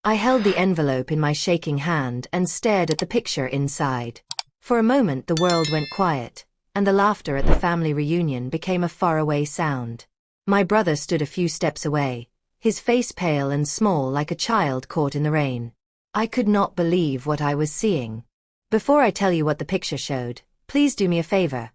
I held the envelope in my shaking hand and stared at the picture inside. For a moment the world went quiet, and the laughter at the family reunion became a faraway sound. My brother stood a few steps away, his face pale and small like a child caught in the rain. I could not believe what I was seeing. Before I tell you what the picture showed, please do me a favor.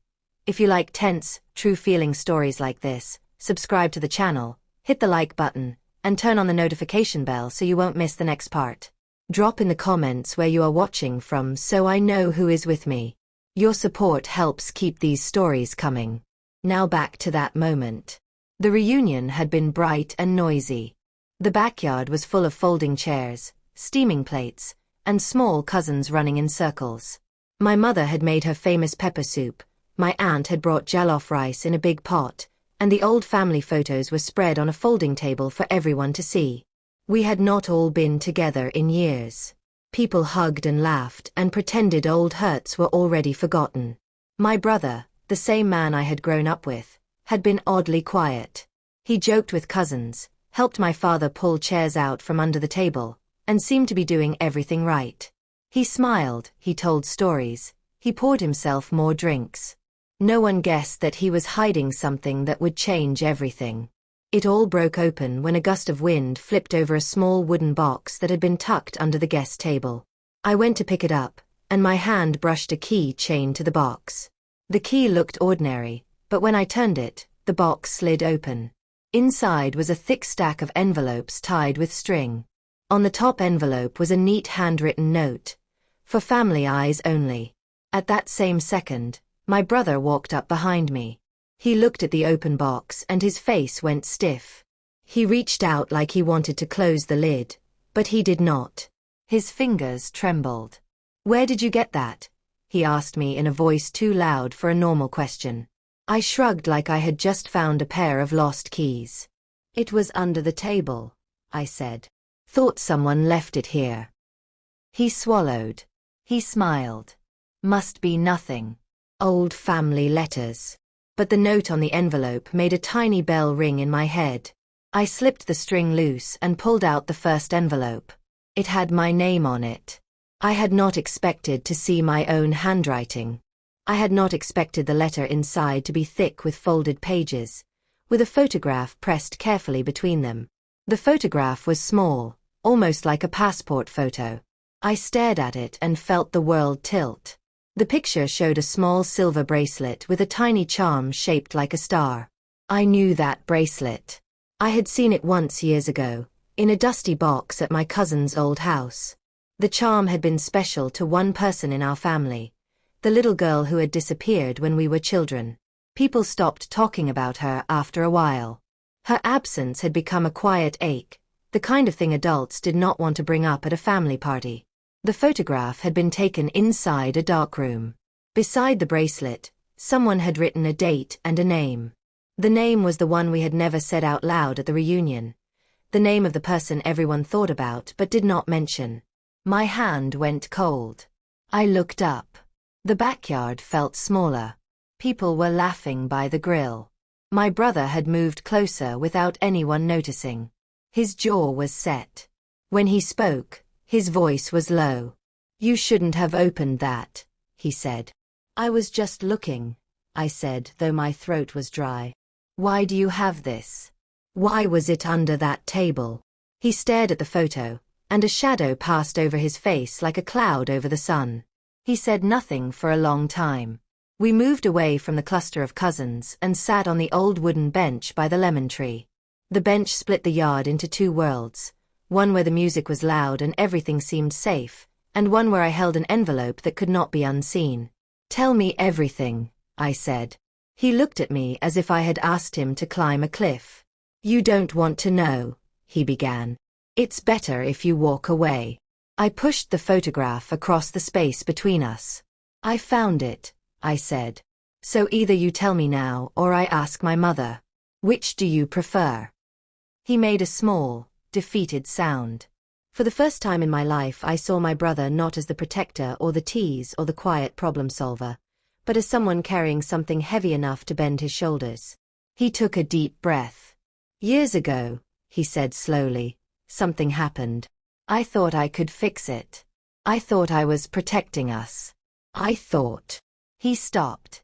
If you like tense, true-feeling stories like this, subscribe to the channel, hit the like button, and turn on the notification bell so you won't miss the next part. Drop in the comments where you are watching from so I know who is with me. Your support helps keep these stories coming. Now back to that moment. The reunion had been bright and noisy. The backyard was full of folding chairs, steaming plates, and small cousins running in circles. My mother had made her famous pepper soup, my aunt had brought jollof rice in a big pot, and the old family photos were spread on a folding table for everyone to see. We had not all been together in years. People hugged and laughed and pretended old hurts were already forgotten. My brother, the same man I had grown up with, had been oddly quiet. He joked with cousins, helped my father pull chairs out from under the table, and seemed to be doing everything right. He smiled, he told stories, he poured himself more drinks. No one guessed that he was hiding something that would change everything. It all broke open when a gust of wind flipped over a small wooden box that had been tucked under the guest table. I went to pick it up, and my hand brushed a key chained to the box. The key looked ordinary, but when I turned it, the box slid open. Inside was a thick stack of envelopes tied with string. On the top envelope was a neat handwritten note, "For family eyes only." At that same second, my brother walked up behind me. He looked at the open box and his face went stiff. He reached out like he wanted to close the lid, but he did not. His fingers trembled. "Where did you get that?" he asked me in a voice too loud for a normal question. I shrugged like I had just found a pair of lost keys. "It was under the table," I said. "Thought someone left it here." He swallowed. He smiled. "Must be nothing. Old family letters." But the note on the envelope made a tiny bell ring in my head. I slipped the string loose and pulled out the first envelope. It had my name on it. I had not expected to see my own handwriting. I had not expected the letter inside to be thick with folded pages, with a photograph pressed carefully between them. The photograph was small, almost like a passport photo. I stared at it and felt the world tilt. The picture showed a small silver bracelet with a tiny charm shaped like a star. I knew that bracelet. I had seen it once years ago, in a dusty box at my cousin's old house. The charm had been special to one person in our family, the little girl who had disappeared when we were children. People stopped talking about her after a while. Her absence had become a quiet ache, the kind of thing adults did not want to bring up at a family party. The photograph had been taken inside a dark room. Beside the bracelet, someone had written a date and a name. The name was the one we had never said out loud at the reunion. The name of the person everyone thought about but did not mention. My hand went cold. I looked up. The backyard felt smaller. People were laughing by the grill. My brother had moved closer without anyone noticing. His jaw was set. When he spoke, his voice was low. "You shouldn't have opened that," he said. "I was just looking," I said, though my throat was dry. "Why do you have this? Why was it under that table?" He stared at the photo, and a shadow passed over his face like a cloud over the sun. He said nothing for a long time. We moved away from the cluster of cousins and sat on the old wooden bench by the lemon tree. The bench split the yard into two worlds. One where the music was loud and everything seemed safe, and one where I held an envelope that could not be unseen. "Tell me everything," I said. He looked at me as if I had asked him to climb a cliff. "You don't want to know," he began. "It's better if you walk away." I pushed the photograph across the space between us. "I found it," I said. "So either you tell me now or I ask my mother. Which do you prefer?" He made a small, defeated sound. For the first time in my life I saw my brother not as the protector or the tease or the quiet problem solver, but as someone carrying something heavy enough to bend his shoulders. He took a deep breath. "Years ago," he said slowly, "something happened. I thought I could fix it. I thought I was protecting us. I thought. He stopped.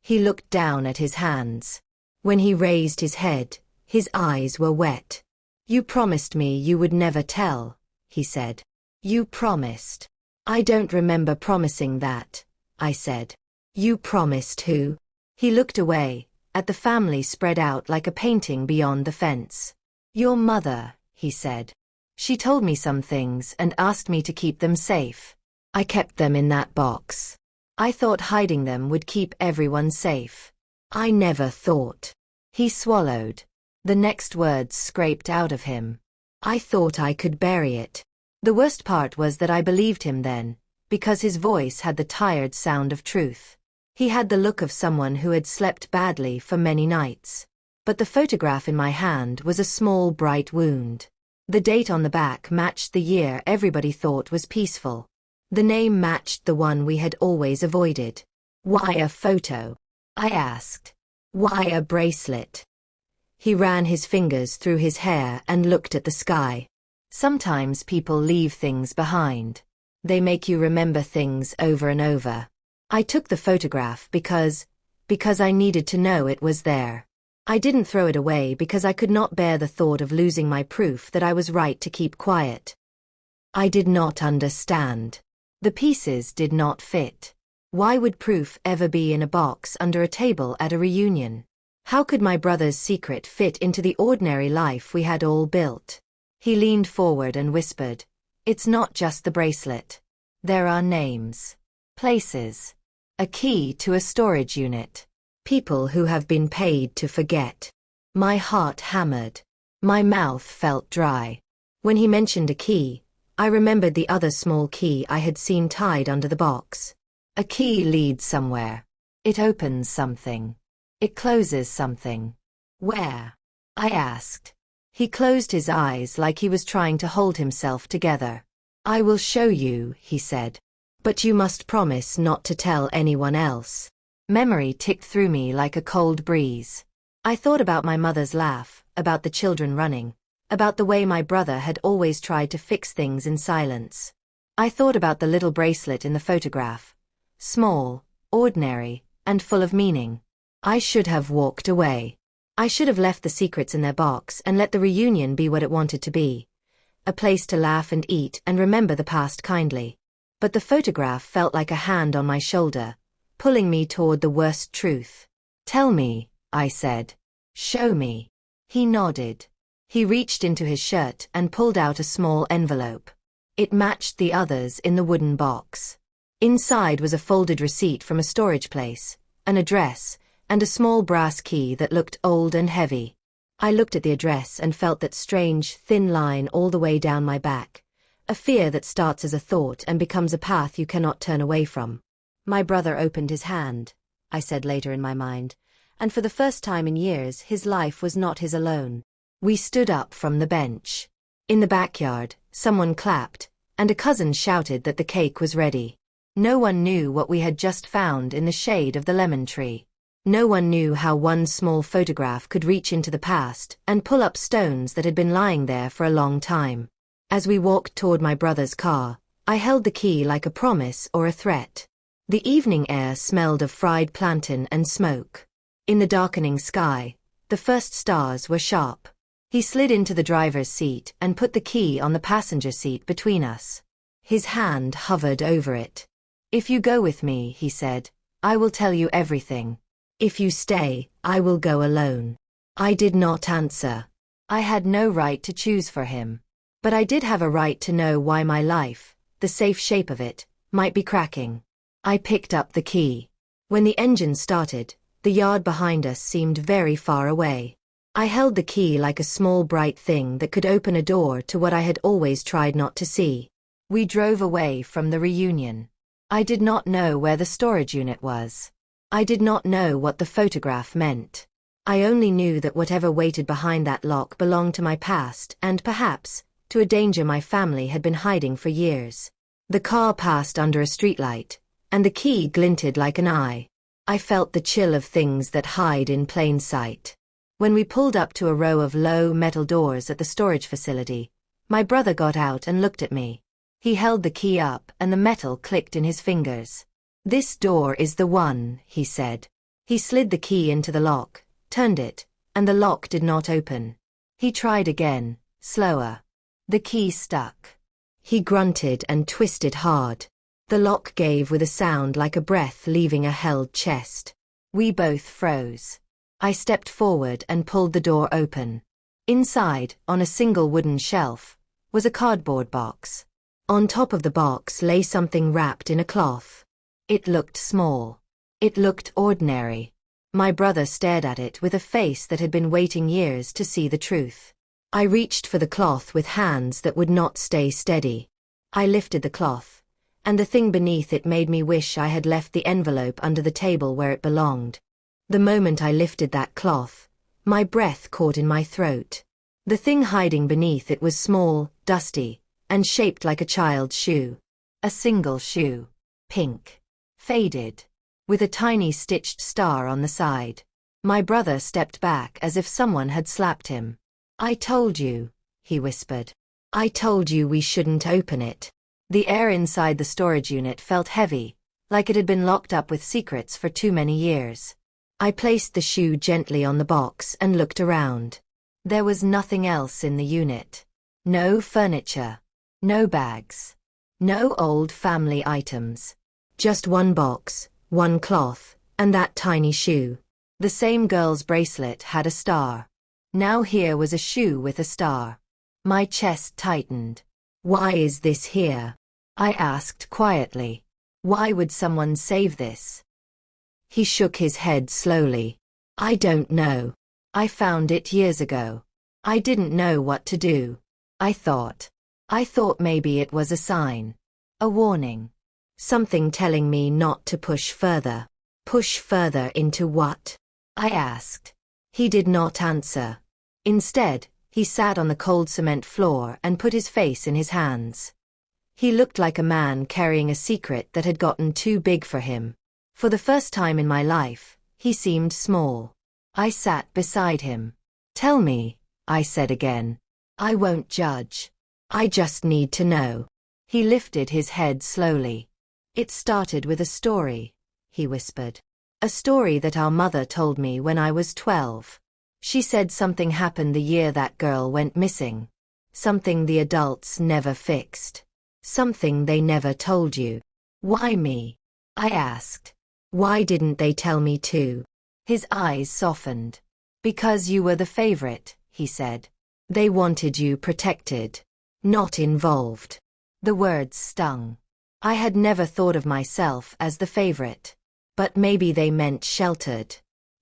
He looked down at his hands. When he raised his head, his eyes were wet. You promised me you would never tell, he said. You promised. I don't remember promising that, I said. You promised who? He looked away, at the family spread out like a painting beyond the fence. Your mother, he said. She told me some things and asked me to keep them safe. I kept them in that box. I thought hiding them would keep everyone safe. I never thought. He swallowed. The next words scraped out of him. I thought I could bury it. The worst part was that I believed him then, because his voice had the tired sound of truth. He had the look of someone who had slept badly for many nights. But the photograph in my hand was a small bright wound. The date on the back matched the year everybody thought was peaceful. The name matched the one we had always avoided. Why a photo? I asked. Why a bracelet? He ran his fingers through his hair and looked at the sky. Sometimes people leave things behind. They make you remember things over and over. I took the photograph because I needed to know it was there. I didn't throw it away because I could not bear the thought of losing my proof that I was right to keep quiet. I did not understand. The pieces did not fit. Why would proof ever be in a box under a table at a reunion? How could my brother's secret fit into the ordinary life we had all built? He leaned forward and whispered, "It's not just the bracelet. There are names, places, a key to a storage unit. People who have been paid to forget." My heart hammered. My mouth felt dry. When he mentioned a key, I remembered the other small key I had seen tied under the box. A key leads somewhere. It opens something. It closes something. Where? I asked. He closed his eyes like he was trying to hold himself together. I will show you, he said. But you must promise not to tell anyone else. Memory ticked through me like a cold breeze. I thought about my mother's laugh, about the children running, about the way my brother had always tried to fix things in silence. I thought about the little bracelet in the photograph. Small, ordinary, and full of meaning. I should have walked away. I should have left the secrets in their box and let the reunion be what it wanted to be. A place to laugh and eat and remember the past kindly. But the photograph felt like a hand on my shoulder, pulling me toward the worst truth. Tell me, I said. Show me. He nodded. He reached into his shirt and pulled out a small envelope. It matched the others in the wooden box. Inside was a folded receipt from a storage place, an address, and a small brass key that looked old and heavy. I looked at the address and felt that strange, thin line all the way down my back, a fear that starts as a thought and becomes a path you cannot turn away from. My brother opened his hand, I said later in my mind, and for the first time in years his life was not his alone. We stood up from the bench. In the backyard, someone clapped, and a cousin shouted that the cake was ready. No one knew what we had just found in the shade of the lemon tree. No one knew how one small photograph could reach into the past and pull up stones that had been lying there for a long time. As we walked toward my brother's car, I held the key like a promise or a threat. The evening air smelled of fried plantain and smoke. In the darkening sky, the first stars were sharp. He slid into the driver's seat and put the key on the passenger seat between us. His hand hovered over it. "If you go with me," he said, "I will tell you everything. If you stay, I will go alone." I did not answer. I had no right to choose for him. But I did have a right to know why my life, the safe shape of it, might be cracking. I picked up the key. When the engine started, the yard behind us seemed very far away. I held the key like a small bright thing that could open a door to what I had always tried not to see. We drove away from the reunion. I did not know where the storage unit was. I did not know what the photograph meant. I only knew that whatever waited behind that lock belonged to my past and perhaps to a danger my family had been hiding for years. The car passed under a streetlight, and the key glinted like an eye. I felt the chill of things that hide in plain sight. When we pulled up to a row of low metal doors at the storage facility, My brother got out and looked at me. He held the key up and the metal clicked in his fingers. "This door is the one," he said. He slid the key into the lock, turned it, and the lock did not open. He tried again, slower. The key stuck. He grunted and twisted hard. The lock gave with a sound like a breath leaving a held chest. We both froze. I stepped forward and pulled the door open. Inside, on a single wooden shelf, was a cardboard box. On top of the box lay something wrapped in a cloth. It looked small. It looked ordinary. My brother stared at it with a face that had been waiting years to see the truth. I reached for the cloth with hands that would not stay steady. I lifted the cloth, and the thing beneath it made me wish I had left the envelope under the table where it belonged. The moment I lifted that cloth, my breath caught in my throat. The thing hiding beneath it was small, dusty, and shaped like a child's shoe. A single shoe. Pink. Faded. With a tiny stitched star on the side. My brother stepped back as if someone had slapped him. "I told you," he whispered. "I told you we shouldn't open it." The air inside the storage unit felt heavy, like it had been locked up with secrets for too many years. I placed the shoe gently on the box and looked around. There was nothing else in the unit. No furniture. No bags. No old family items. Just one box, one cloth, and that tiny shoe. The same girl's bracelet had a star. Now here was a shoe with a star. My chest tightened. "Why is this here?" I asked quietly. "Why would someone save this?" He shook his head slowly. "I don't know. I found it years ago. I didn't know what to do. I thought maybe it was a sign. A warning. Something telling me not to push further." "Push further into what?" I asked. He did not answer. Instead, he sat on the cold cement floor and put his face in his hands. He looked like a man carrying a secret that had gotten too big for him. For the first time in my life, he seemed small. I sat beside him. "Tell me," I said again. "I won't judge. I just need to know." He lifted his head slowly. "It started with a story," he whispered. "A story that our mother told me when I was 12. She said something happened the year that girl went missing. Something the adults never fixed. Something they never told you." "Why me?" I asked. "Why didn't they tell me too?" His eyes softened. "Because you were the favorite," he said. "They wanted you protected, not involved." The words stung. I had never thought of myself as the favorite. But maybe they meant sheltered.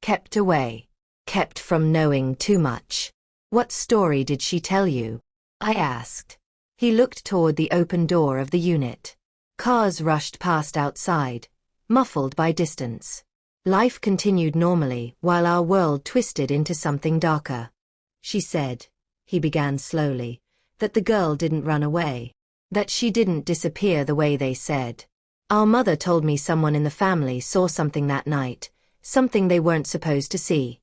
Kept away. Kept from knowing too much. "What story did she tell you?" I asked. He looked toward the open door of the unit. Cars rushed past outside, muffled by distance. Life continued normally while our world twisted into something darker. "She said," he began slowly, "that the girl didn't run away. That she didn't disappear the way they said. Our mother told me someone in the family saw something that night, something they weren't supposed to see."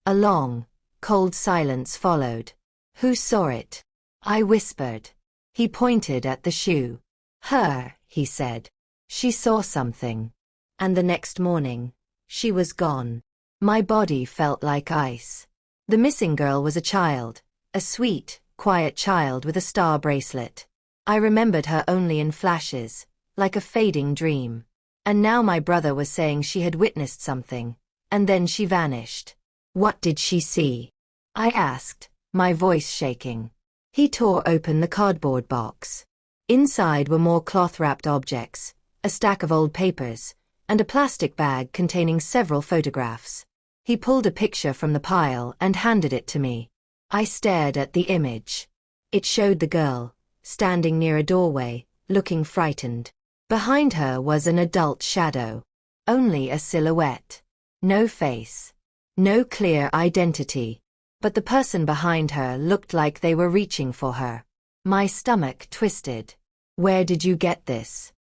A long, cold silence followed. "Who saw it?" I whispered. He pointed at the shoe. "Her," he said. "She saw something. And the next morning, she was gone." My body felt like ice. The missing girl was a child, a sweet, quiet child with a star bracelet. I remembered her only in flashes, like a fading dream. And now my brother was saying she had witnessed something, and then she vanished. "What did she see?" I asked, my voice shaking. He tore open the cardboard box. Inside were more cloth-wrapped objects, a stack of old papers, and a plastic bag containing several photographs. He pulled a picture from the pile and handed it to me. I stared at the image. It showed the girl, standing near a doorway, looking frightened. Behind her was an adult shadow. Only a silhouette. No face. No clear identity. But the person behind her looked like they were reaching for her. My stomach twisted. "Where did you get this?"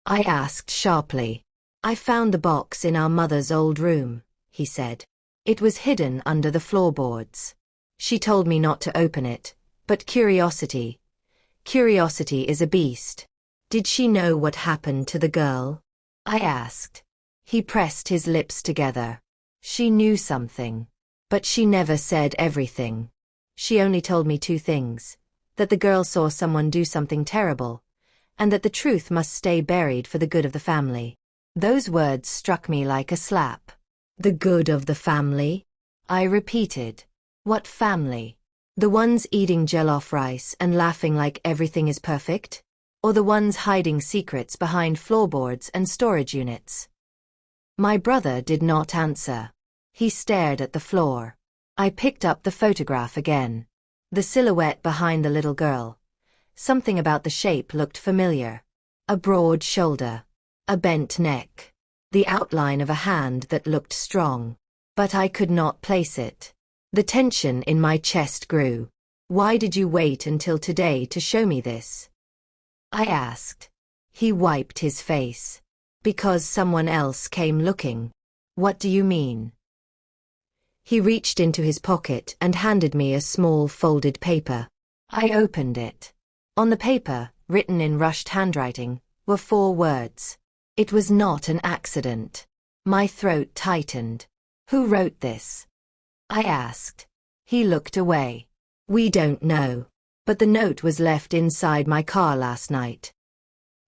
I asked sharply. "I found the box in our mother's old room," he said. "It was hidden under the floorboards. She told me not to open it, But curiosity is a beast. Did she know what happened to the girl? I asked. He pressed his lips together. She knew something. But she never said everything. She only told me two things. That the girl saw someone do something terrible, and that the truth must stay buried for the good of the family. Those words struck me like a slap. The good of the family? I repeated. What family? The ones eating jollof rice and laughing like everything is perfect? Or the ones hiding secrets behind floorboards and storage units? My brother did not answer. He stared at the floor. I picked up the photograph again. The silhouette behind the little girl. Something about the shape looked familiar. A broad shoulder. A bent neck. The outline of a hand that looked strong. But I could not place it. The tension in my chest grew. Why did you wait until today to show me this? I asked. He wiped his face. Because someone else came looking. What do you mean? He reached into his pocket and handed me a small folded paper. I opened it. On the paper, written in rushed handwriting, were 4 words. It was not an accident. My throat tightened. Who wrote this? I asked. He looked away. We don't know. But the note was left inside my car last night.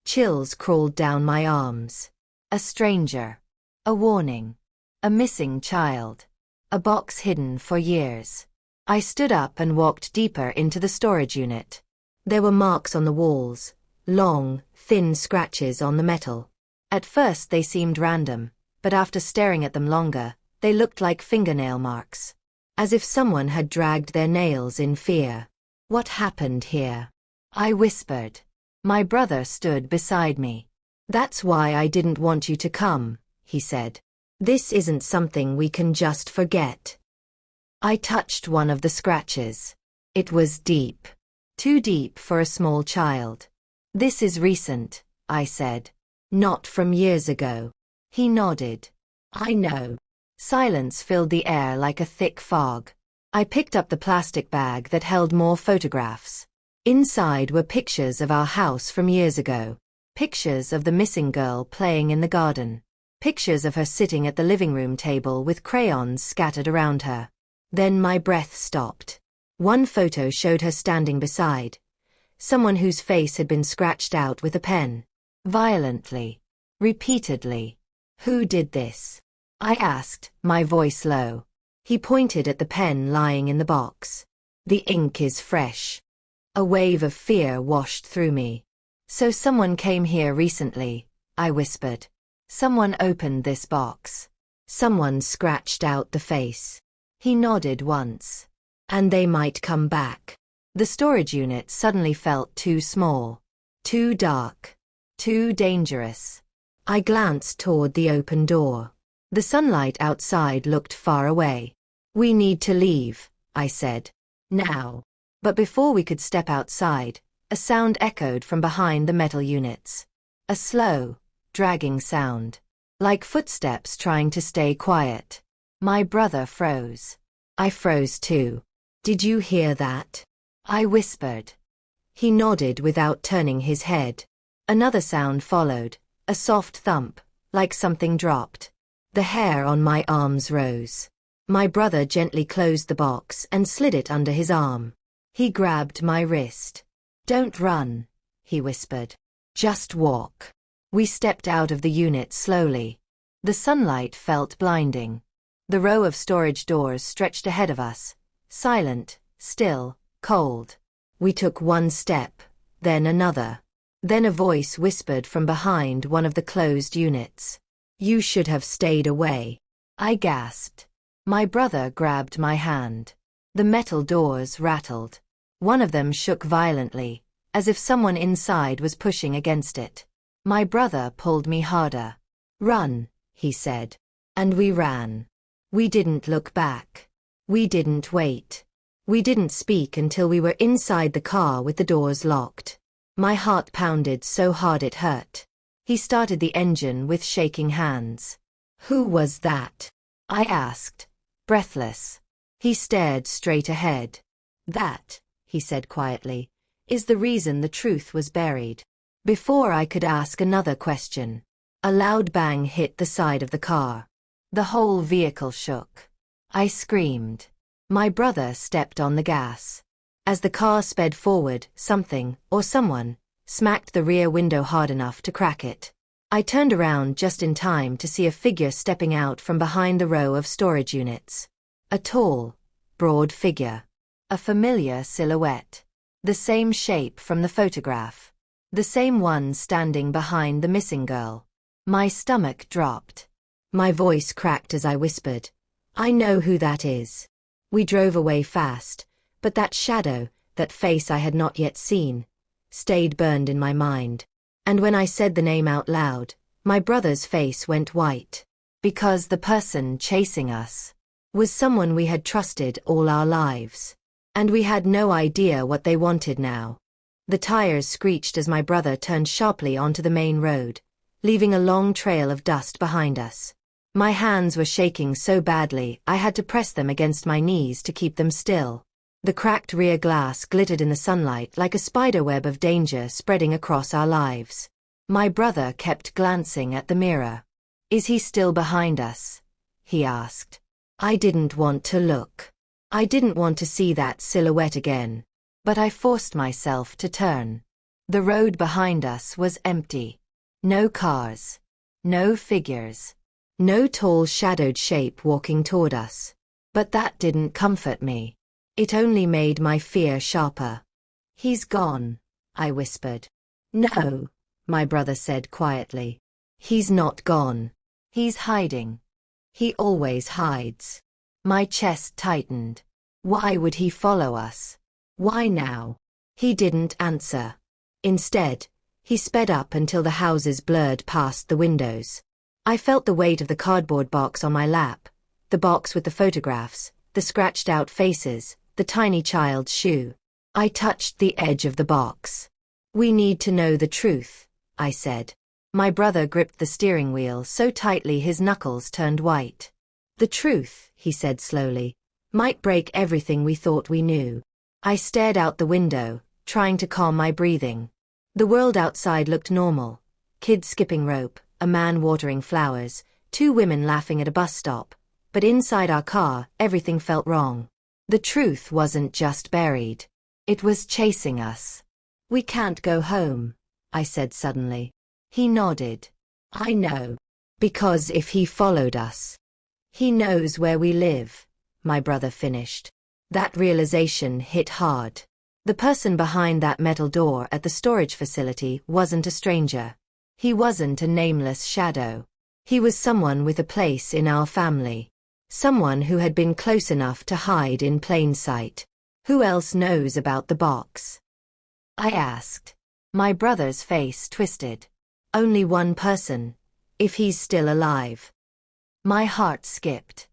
Chills crawled down my arms. A stranger. A warning. A missing child. A box hidden for years. I stood up and walked deeper into the storage unit. There were marks on the walls. Long, thin scratches on the metal. At first they seemed random, but after staring at them longer, they looked like fingernail marks. As if someone had dragged their nails in fear. What happened here? I whispered. My brother stood beside me. That's why I didn't want you to come, he said. This isn't something we can just forget. I touched one of the scratches. It was deep. Too deep for a small child. This is recent, I said. Not from years ago. He nodded. I know. Silence filled the air like a thick fog. I picked up the plastic bag that held more photographs. Inside were pictures of our house from years ago. Pictures of the missing girl playing in the garden. Pictures of her sitting at the living room table with crayons scattered around her. Then my breath stopped. One photo showed her standing beside someone whose face had been scratched out with a pen. Violently. Repeatedly. Who did this? I asked, my voice low. He pointed at the pen lying in the box. The ink is fresh. A wave of fear washed through me. So someone came here recently, I whispered. Someone opened this box. Someone scratched out the face. He nodded once. And they might come back. The storage unit suddenly felt too small. Too dark. Too dangerous. I glanced toward the open door. The sunlight outside looked far away. We need to leave, I said. Now. But before we could step outside, a sound echoed from behind the metal units. A slow, dragging sound. Like footsteps trying to stay quiet. My brother froze. I froze too. Did you hear that? I whispered. He nodded without turning his head. Another sound followed, a soft thump, like something dropped. The hair on my arms rose. My brother gently closed the box and slid it under his arm. He grabbed my wrist. Don't run, he whispered. Just walk. We stepped out of the unit slowly. The sunlight felt blinding. The row of storage doors stretched ahead of us, silent, still, cold. We took one step, then another. Then a voice whispered from behind one of the closed units. You should have stayed away. I gasped. My brother grabbed my hand. The metal doors rattled. One of them shook violently, as if someone inside was pushing against it. My brother pulled me harder. Run, he said. And we ran. We didn't look back. We didn't wait. We didn't speak until we were inside the car with the doors locked. My heart pounded so hard it hurt. He started the engine with shaking hands. Who was that? I asked, breathless. He stared straight ahead. That, he said quietly, is the reason the truth was buried. Before I could ask another question, a loud bang hit the side of the car. The whole vehicle shook. I screamed. My brother stepped on the gas. As the car sped forward, something, or someone, smacked the rear window hard enough to crack it. I turned around just in time to see a figure stepping out from behind the row of storage units. A tall, broad figure. A familiar silhouette. The same shape from the photograph. The same one standing behind the missing girl. My stomach dropped. My voice cracked as I whispered, "I know who that is." We drove away fast, but that shadow, that face I had not yet seen, stayed burned in my mind. And when I said the name out loud, my brother's face went white. Because the person chasing us was someone we had trusted all our lives. And we had no idea what they wanted now. The tires screeched as my brother turned sharply onto the main road, leaving a long trail of dust behind us. My hands were shaking so badly I had to press them against my knees to keep them still. The cracked rear glass glittered in the sunlight like a spiderweb of danger spreading across our lives. My brother kept glancing at the mirror. "Is he still behind us?" he asked. I didn't want to look. I didn't want to see that silhouette again. But I forced myself to turn. The road behind us was empty. No cars. No figures. No tall shadowed shape walking toward us. But that didn't comfort me. It only made my fear sharper. "He's gone," I whispered. "No," my brother said quietly. "He's not gone. He's hiding. He always hides." My chest tightened. Why would he follow us? Why now? He didn't answer. Instead, he sped up until the houses blurred past the windows. I felt the weight of the cardboard box on my lap, the box with the photographs, the scratched-out faces, the tiny child's shoe. I touched the edge of the box. "We need to know the truth," I said. My brother gripped the steering wheel so tightly his knuckles turned white. "The truth," he said slowly, "might break everything we thought we knew." I stared out the window, trying to calm my breathing. The world outside looked normal. Kids skipping rope, a man watering flowers, 2 women laughing at a bus stop. But inside our car, everything felt wrong. The truth wasn't just buried. It was chasing us. "We can't go home," I said suddenly. He nodded. "I know. Because if he followed us, he knows where we live," my brother finished. That realization hit hard. The person behind that metal door at the storage facility wasn't a stranger. He wasn't a nameless shadow. He was someone with a place in our family. Someone who had been close enough to hide in plain sight. "Who else knows about the box?" I asked. My brother's face twisted. "Only one person, if he's still alive." My heart skipped.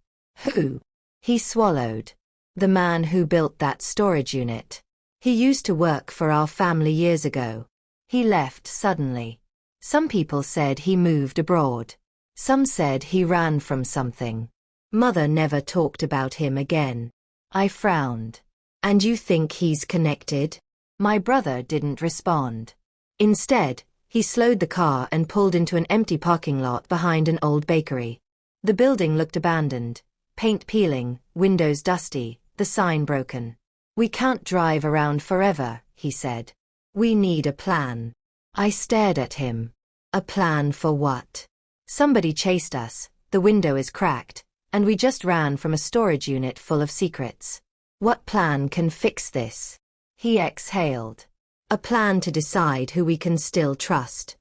"Who?" He swallowed. "The man who built that storage unit. He used to work for our family years ago. He left suddenly. Some people said he moved abroad. Some said he ran from something. Mother never talked about him again." I frowned. "And you think he's connected?" My brother didn't respond. Instead, he slowed the car and pulled into an empty parking lot behind an old bakery. The building looked abandoned, paint peeling, windows dusty, the sign broken. "We can't drive around forever," he said. "We need a plan." I stared at him. "A plan for what?" "Somebody chased us, the window is cracked, and we just ran from a storage unit full of secrets. What plan can fix this?" He exhaled. "A plan to decide who we can still trust."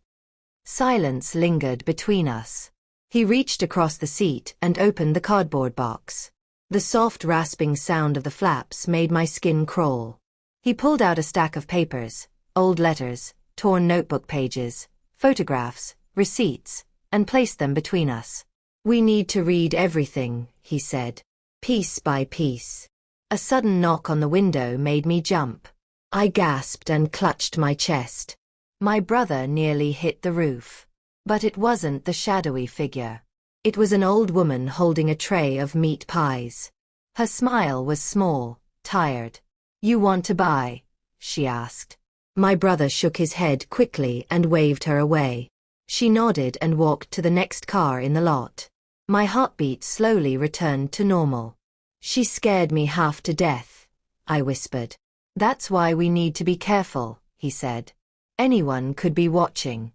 Silence lingered between us. He reached across the seat and opened the cardboard box. The soft rasping sound of the flaps made my skin crawl. He pulled out a stack of papers, old letters, torn notebook pages, photographs, receipts, and placed them between us. "We need to read everything," he said, "piece by piece." A sudden knock on the window made me jump. I gasped and clutched my chest. My brother nearly hit the roof. But it wasn't the shadowy figure. It was an old woman holding a tray of meat pies. Her smile was small, tired. You want to buy? She asked. My brother shook his head quickly and waved her away. She nodded and walked to the next car in the lot. My heartbeat slowly returned to normal. She scared me half to death, I whispered. That's why we need to be careful, he said. Anyone could be watching.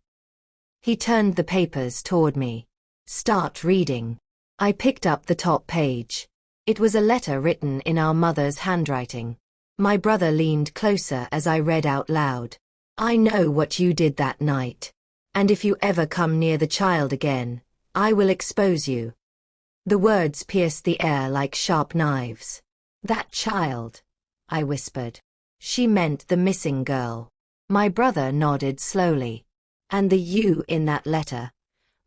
He turned the papers toward me. Start reading. I picked up the top page. It was a letter written in our mother's handwriting. My brother leaned closer as I read out loud. I know what you did that night. And if you ever come near the child again, I will expose you. The words pierced the air like sharp knives. That child, I whispered. She meant the missing girl. My brother nodded slowly. And the you in that letter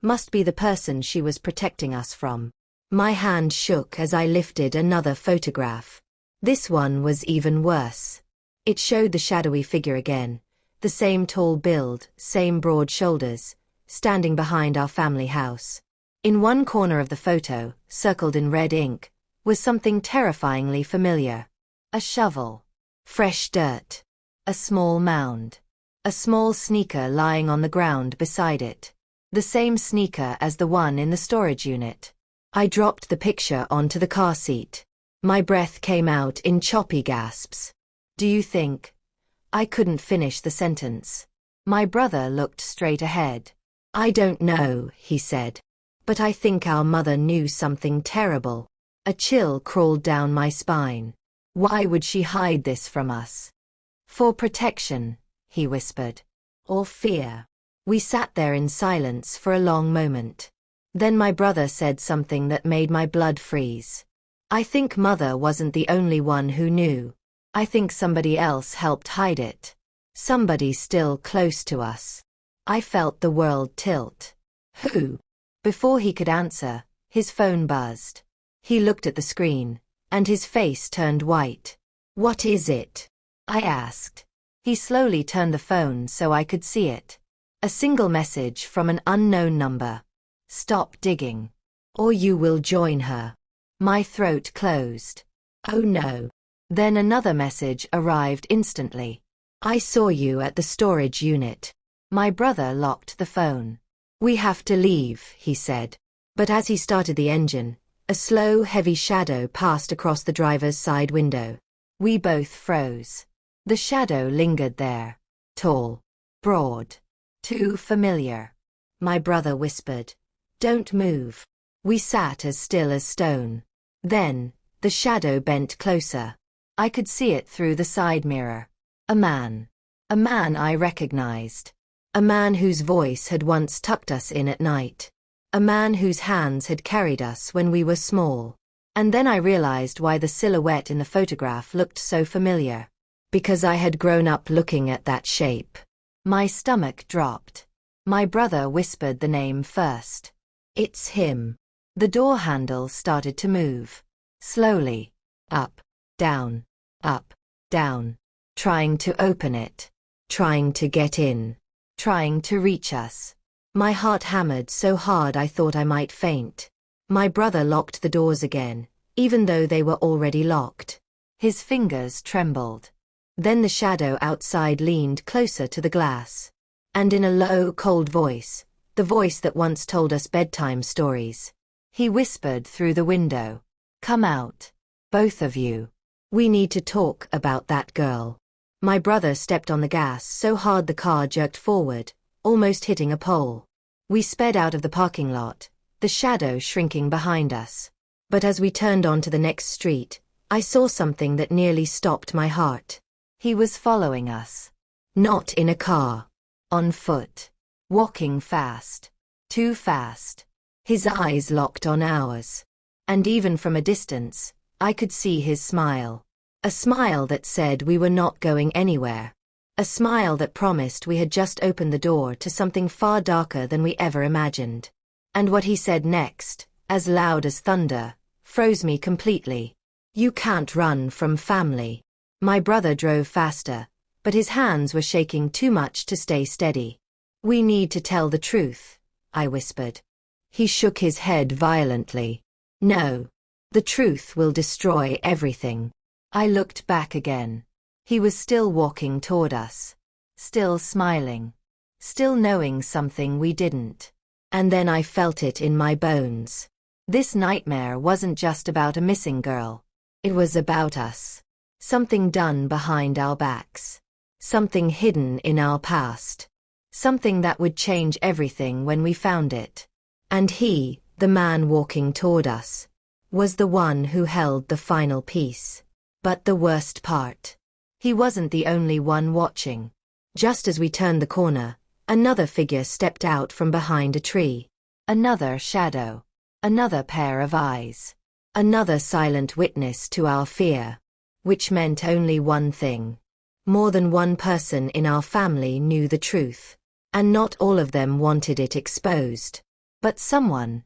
must be the person she was protecting us from. My hand shook as I lifted another photograph. This one was even worse. It showed the shadowy figure again, the same tall build, same broad shoulders, standing behind our family house. In one corner of the photo, circled in red ink, was something terrifyingly familiar. A shovel. Fresh dirt. A small mound. A small sneaker lying on the ground beside it. The same sneaker as the one in the storage unit. I dropped the picture onto the car seat. My breath came out in choppy gasps. Do you think? I couldn't finish the sentence. My brother looked straight ahead. I don't know, he said. But I think our mother knew something terrible. A chill crawled down my spine. Why would she hide this from us? For protection, he whispered. Or fear. We sat there in silence for a long moment. Then my brother said something that made my blood freeze. I think Mother wasn't the only one who knew. I think somebody else helped hide it. Somebody still close to us. I felt the world tilt. Who? Before he could answer, his phone buzzed. He looked at the screen, and his face turned white. What is it? I asked. He slowly turned the phone so I could see it. A single message from an unknown number. Stop digging. Or you will join her. My throat closed. Oh no. Then another message arrived instantly. I saw you at the storage unit. My brother locked the phone. We have to leave, he said. But as he started the engine, a slow, heavy shadow passed across the driver's side window. We both froze. The shadow lingered there. Tall. Broad. Too familiar. My brother whispered. Don't move. We sat as still as stone. Then, the shadow bent closer. I could see it through the side mirror. A man. A man I recognized. A man whose voice had once tucked us in at night. A man whose hands had carried us when we were small. And then I realized why the silhouette in the photograph looked so familiar. Because I had grown up looking at that shape. My stomach dropped. My brother whispered the name first. It's him. The door handle started to move. Slowly. Up, down, trying to open it. Trying to get in. Trying to reach us. My heart hammered so hard I thought I might faint. My brother locked the doors again, even though they were already locked. His fingers trembled. Then the shadow outside leaned closer to the glass. And in a low, cold voice, the voice that once told us bedtime stories, he whispered through the window. Come out. Both of you. We need to talk about that girl. My brother stepped on the gas so hard the car jerked forward, almost hitting a pole. We sped out of the parking lot, the shadow shrinking behind us. But as we turned onto the next street, I saw something that nearly stopped my heart. He was following us. Not in a car. On foot. Walking fast. Too fast. His eyes locked on ours. And even from a distance, I could see his smile. A smile that said we were not going anywhere. A smile that promised we had just opened the door to something far darker than we ever imagined. And what he said next, as loud as thunder, froze me completely. You can't run from family. My brother drove faster, but his hands were shaking too much to stay steady. We need to tell the truth, I whispered. He shook his head violently. No. The truth will destroy everything. I looked back again. He was still walking toward us. Still smiling. Still knowing something we didn't. And then I felt it in my bones. This nightmare wasn't just about a missing girl. It was about us. Something done behind our backs. Something hidden in our past. Something that would change everything when we found it. And he, the man walking toward us, was the one who held the final piece. But the worst part. He wasn't the only one watching. Just as we turned the corner, another figure stepped out from behind a tree. Another shadow. Another pair of eyes. Another silent witness to our fear. Which meant only one thing. More than one person in our family knew the truth. And not all of them wanted it exposed. But someone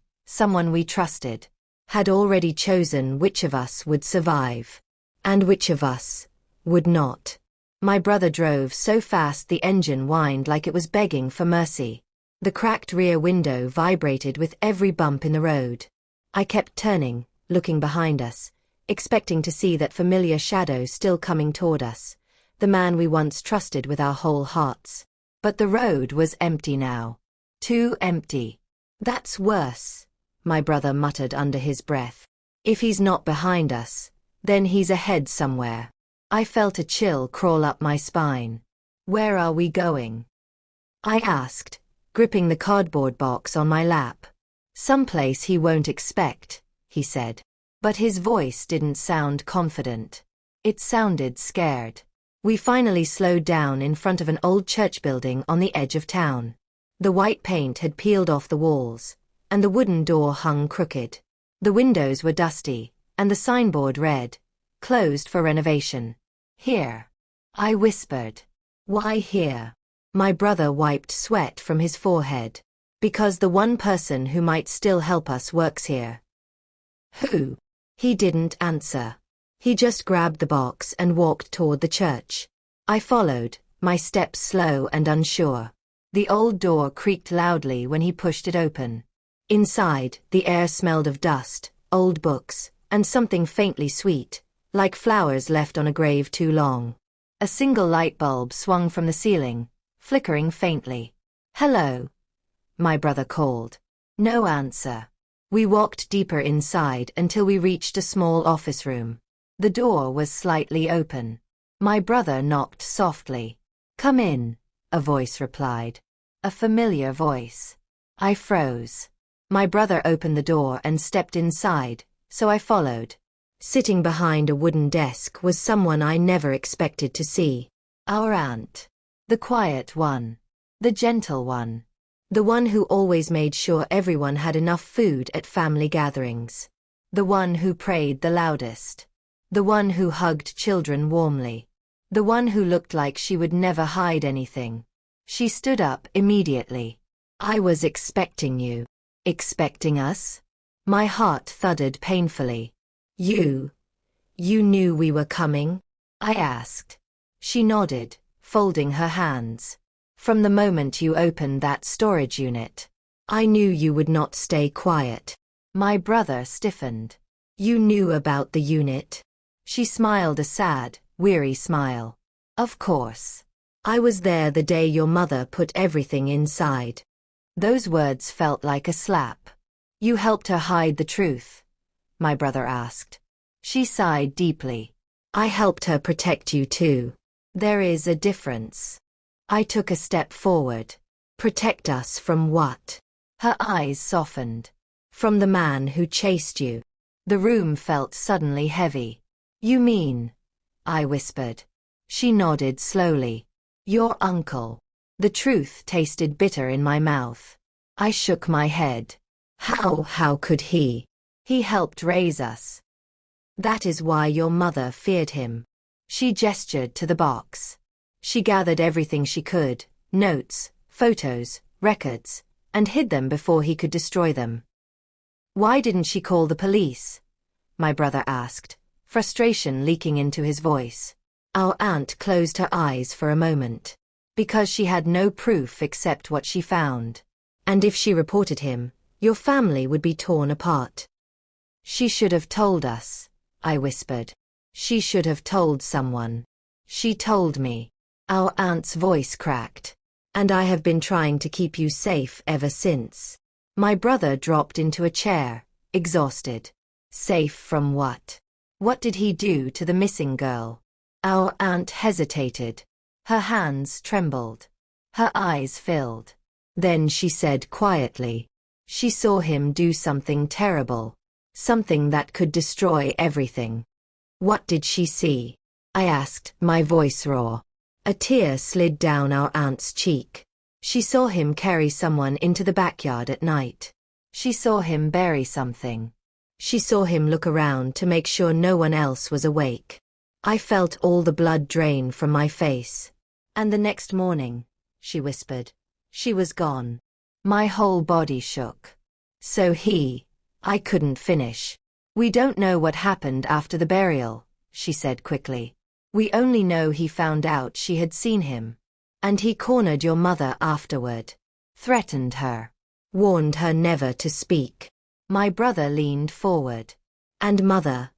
we trusted, had already chosen which of us would survive. And which of us would not. My brother drove so fast the engine whined like it was begging for mercy. The cracked rear window vibrated with every bump in the road. I kept turning, looking behind us, expecting to see that familiar shadow still coming toward us, the man we once trusted with our whole hearts. But the road was empty now. Too empty. That's worse, my brother muttered under his breath. If he's not behind us, then he's ahead somewhere. I felt a chill crawl up my spine. Where are we going? I asked, gripping the cardboard box on my lap. Someplace he won't expect, he said. But his voice didn't sound confident. It sounded scared. We finally slowed down in front of an old church building on the edge of town. The white paint had peeled off the walls, and the wooden door hung crooked. The windows were dusty, and the signboard read, "Closed for renovation." Here. I whispered. Why here? My brother wiped sweat from his forehead. Because the one person who might still help us works here. Who? He didn't answer. He just grabbed the box and walked toward the church. I followed, my steps slow and unsure. The old door creaked loudly when he pushed it open. Inside, the air smelled of dust, old books, and something faintly sweet, like flowers left on a grave too long. A single light bulb swung from the ceiling, flickering faintly. "Hello," my brother called. No answer. We walked deeper inside until we reached a small office room. The door was slightly open. My brother knocked softly. "Come in," a voice replied. A familiar voice. I froze. My brother opened the door and stepped inside, so I followed. Sitting behind a wooden desk was someone I never expected to see. Our aunt. The quiet one. The gentle one. The one who always made sure everyone had enough food at family gatherings. The one who prayed the loudest. The one who hugged children warmly. The one who looked like she would never hide anything. She stood up immediately. "I was expecting you." "Expecting us?" My heart thudded painfully. You knew we were coming?" I asked. She nodded, folding her hands. "From the moment you opened that storage unit, I knew you would not stay quiet." My brother stiffened. "You knew about the unit?" She smiled a sad, weary smile. "Of course. I was there the day your mother put everything inside." Those words felt like a slap. "You helped her hide the truth?" my brother asked. She sighed deeply. "I helped her protect you too. There is a difference." I took a step forward. "Protect us from what?" Her eyes softened. "From the man who chased you." The room felt suddenly heavy. "You mean?" I whispered. She nodded slowly. "Your uncle." The truth tasted bitter in my mouth. I shook my head. How could he? He helped raise us. That is why your mother feared him." She gestured to the box. She gathered everything she could, notes, photos, records, and hid them before he could destroy them. "Why didn't she call the police?" my brother asked, frustration leaking into his voice. Our aunt closed her eyes for a moment. "Because she had no proof except what she found. And if she reported him, your family would be torn apart." "She should have told us," I whispered. "She should have told someone." She told me. Our aunt's voice cracked. And I have been trying to keep you safe ever since. My brother dropped into a chair, exhausted. Safe from what? What did he do to the missing girl? Our aunt hesitated. Her hands trembled. Her eyes filled. Then she said quietly, she saw him do something terrible. Something that could destroy everything. What did she see? I asked, my voice raw. A tear slid down our aunt's cheek. She saw him carry someone into the backyard at night. She saw him bury something. She saw him look around to make sure no one else was awake. I felt all the blood drain from my face. And the next morning, she whispered, she was gone. My whole body shook. So I couldn't finish. We don't know what happened after the burial, she said quickly. We only know he found out she had seen him. And he cornered your mother afterward. Threatened her. Warned her never to speak. My brother leaned forward. And mother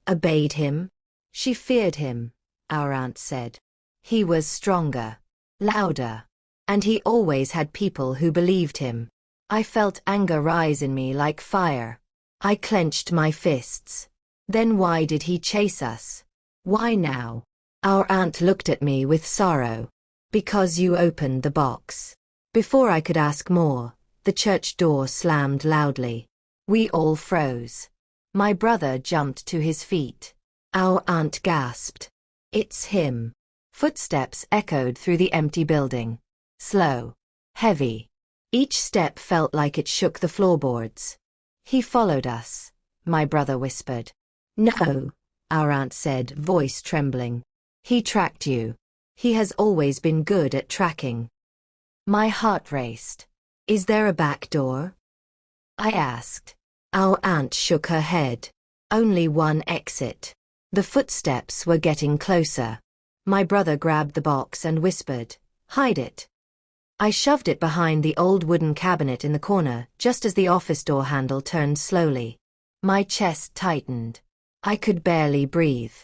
obeyed him? She feared him, our aunt said. He was stronger. Louder. And he always had people who believed him. I felt anger rise in me like fire. I clenched my fists. Then why did he chase us? Why now? Our aunt looked at me with sorrow. Because you opened the box. Before I could ask more, the church door slammed loudly. We all froze. My brother jumped to his feet. Our aunt gasped. It's him. Footsteps echoed through the empty building. Slow. Heavy. Each step felt like it shook the floorboards. He followed us, my brother whispered. No, our aunt said, voice trembling. He tracked you. He has always been good at tracking. My heart raced. Is there a back door? I asked. Our aunt shook her head. Only one exit. The footsteps were getting closer. My brother grabbed the box and whispered, hide it. I shoved it behind the old wooden cabinet in the corner, just as the office door handle turned slowly. My chest tightened. I could barely breathe.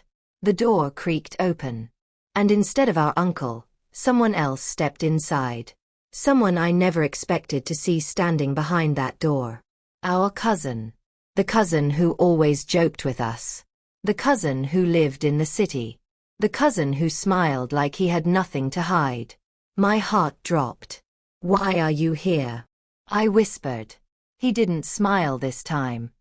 The door creaked open. And instead of our uncle, someone else stepped inside. Someone I never expected to see standing behind that door. Our cousin. The cousin who always joked with us. The cousin who lived in the city. The cousin who smiled like he had nothing to hide. My heart dropped. Why are you here? I whispered. He didn't smile this time.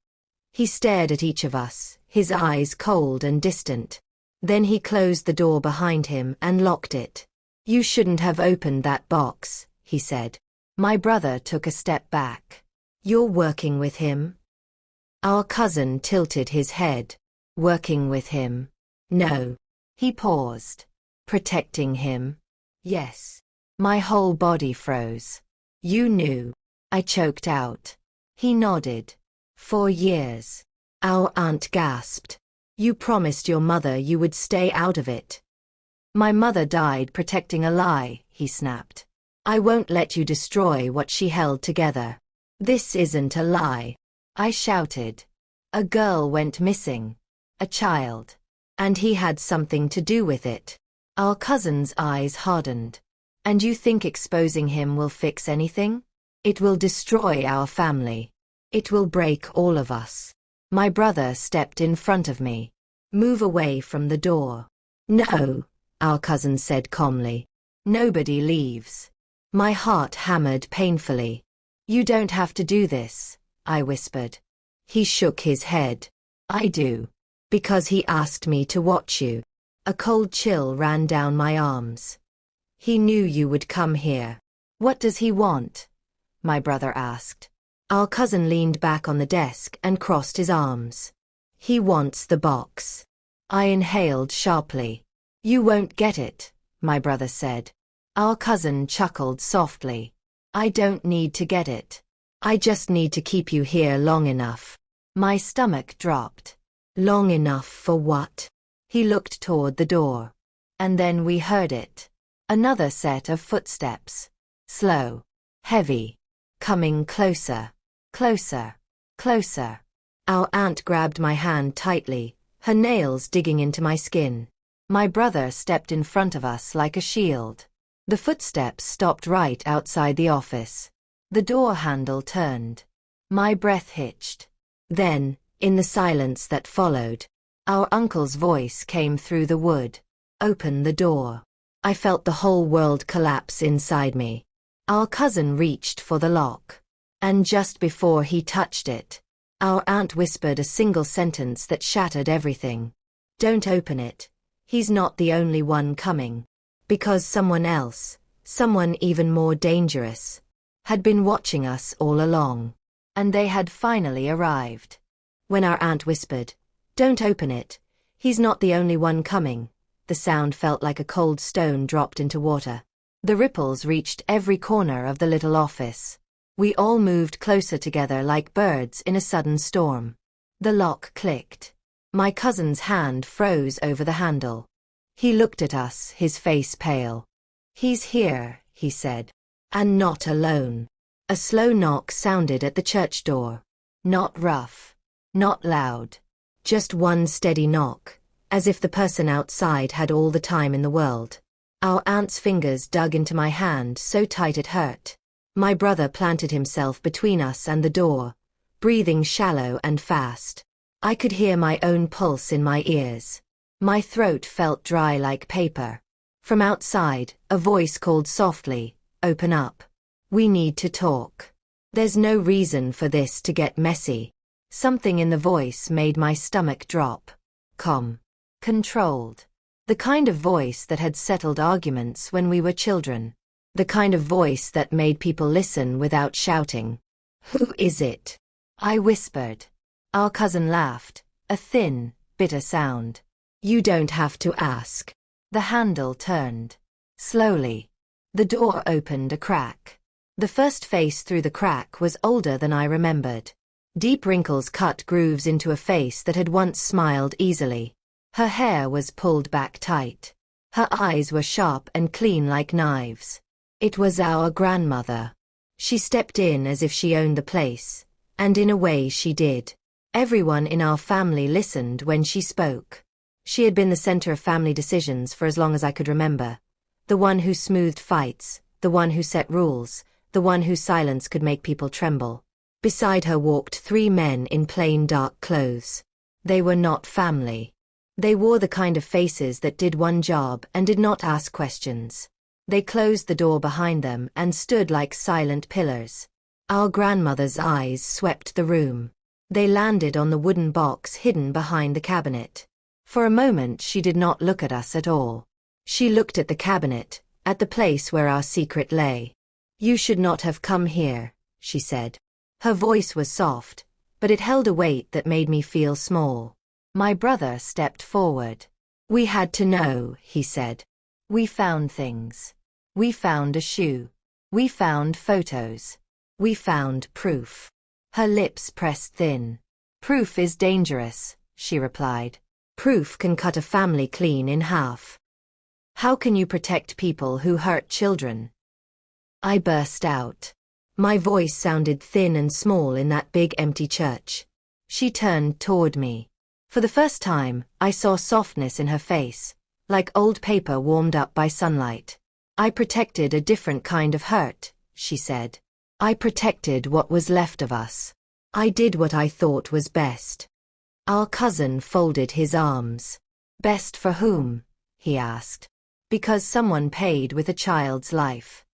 He stared at each of us, his eyes cold and distant. Then he closed the door behind him and locked it. You shouldn't have opened that box, he said. My brother took a step back. You're working with him? Our cousin tilted his head. Working with him? No. He paused. Protecting him? Yes. My whole body froze. You knew. I choked out. He nodded. 4 years. Our aunt gasped. You promised your mother you would stay out of it. My mother died protecting a lie, he snapped. I won't let you destroy what she held together. This isn't a lie. I shouted. A girl went missing. A child. And he had something to do with it. Our cousin's eyes hardened. And you think exposing him will fix anything? It will destroy our family. It will break all of us. My brother stepped in front of me. Move away from the door. No, our cousin said calmly. Nobody leaves. My heart hammered painfully. You don't have to do this, I whispered. He shook his head. I do. Because he asked me to watch you. A cold chill ran down my arms. He knew you would come here. What does he want? My brother asked. Our cousin leaned back on the desk and crossed his arms. He wants the box. I inhaled sharply. You won't get it, my brother said. Our cousin chuckled softly. I don't need to get it. I just need to keep you here long enough. My stomach dropped. Long enough for what? He looked toward the door. And then we heard it. Another set of footsteps. Slow. Heavy. Coming closer. Closer. Closer. Our aunt grabbed my hand tightly, her nails digging into my skin. My brother stepped in front of us like a shield. The footsteps stopped right outside the office. The door handle turned. My breath hitched. Then, in the silence that followed, our uncle's voice came through the wood. Open the door. I felt the whole world collapse inside me. Our cousin reached for the lock. And just before he touched it, our aunt whispered a single sentence that shattered everything. Don't open it. He's not the only one coming. Because someone else, someone even more dangerous, had been watching us all along. And they had finally arrived. When our aunt whispered, "Don't open it. He's not the only one coming," the sound felt like a cold stone dropped into water. The ripples reached every corner of the little office. We all moved closer together like birds in a sudden storm. The lock clicked. My cousin's hand froze over the handle. He looked at us, his face pale. "He's here," he said. "And not alone." A slow knock sounded at the church door. Not rough. Not loud. Just one steady knock, as if the person outside had all the time in the world. Our aunt's fingers dug into my hand so tight it hurt. My brother planted himself between us and the door, breathing shallow and fast. I could hear my own pulse in my ears. My throat felt dry like paper. From outside, a voice called softly, "Open up. We need to talk. There's no reason for this to get messy." Something in the voice made my stomach drop. Calm. Controlled. The kind of voice that had settled arguments when we were children. The kind of voice that made people listen without shouting. "Who is it?" I whispered. Our cousin laughed, a thin, bitter sound. "You don't have to ask." The handle turned. Slowly. The door opened a crack. The first face through the crack was older than I remembered. Deep wrinkles cut grooves into a face that had once smiled easily. Her hair was pulled back tight. Her eyes were sharp and clean like knives. It was our grandmother. She stepped in as if she owned the place, and in a way she did. Everyone in our family listened when she spoke. She had been the center of family decisions for as long as I could remember. The one who smoothed fights, the one who set rules, the one whose silence could make people tremble. Beside her walked 3 men in plain dark clothes. They were not family. They wore the kind of faces that did one job and did not ask questions. They closed the door behind them and stood like silent pillars. Our grandmother's eyes swept the room. They landed on the wooden box hidden behind the cabinet. For a moment she did not look at us at all. She looked at the cabinet, at the place where our secret lay. "You should not have come here," she said. Her voice was soft, but it held a weight that made me feel small. My brother stepped forward. "We had to know," he said. "We found things. We found a shoe. We found photos. We found proof." Her lips pressed thin. "Proof is dangerous," she replied. "Proof can cut a family clean in half. How can you protect people who hurt children?" I burst out. My voice sounded thin and small in that big empty church. She turned toward me. For the first time, I saw softness in her face, like old paper warmed up by sunlight. "I protected a different kind of hurt," she said. "I protected what was left of us. I did what I thought was best." Our cousin folded his arms. "Best for whom?" he asked. "Because someone paid with a child's life."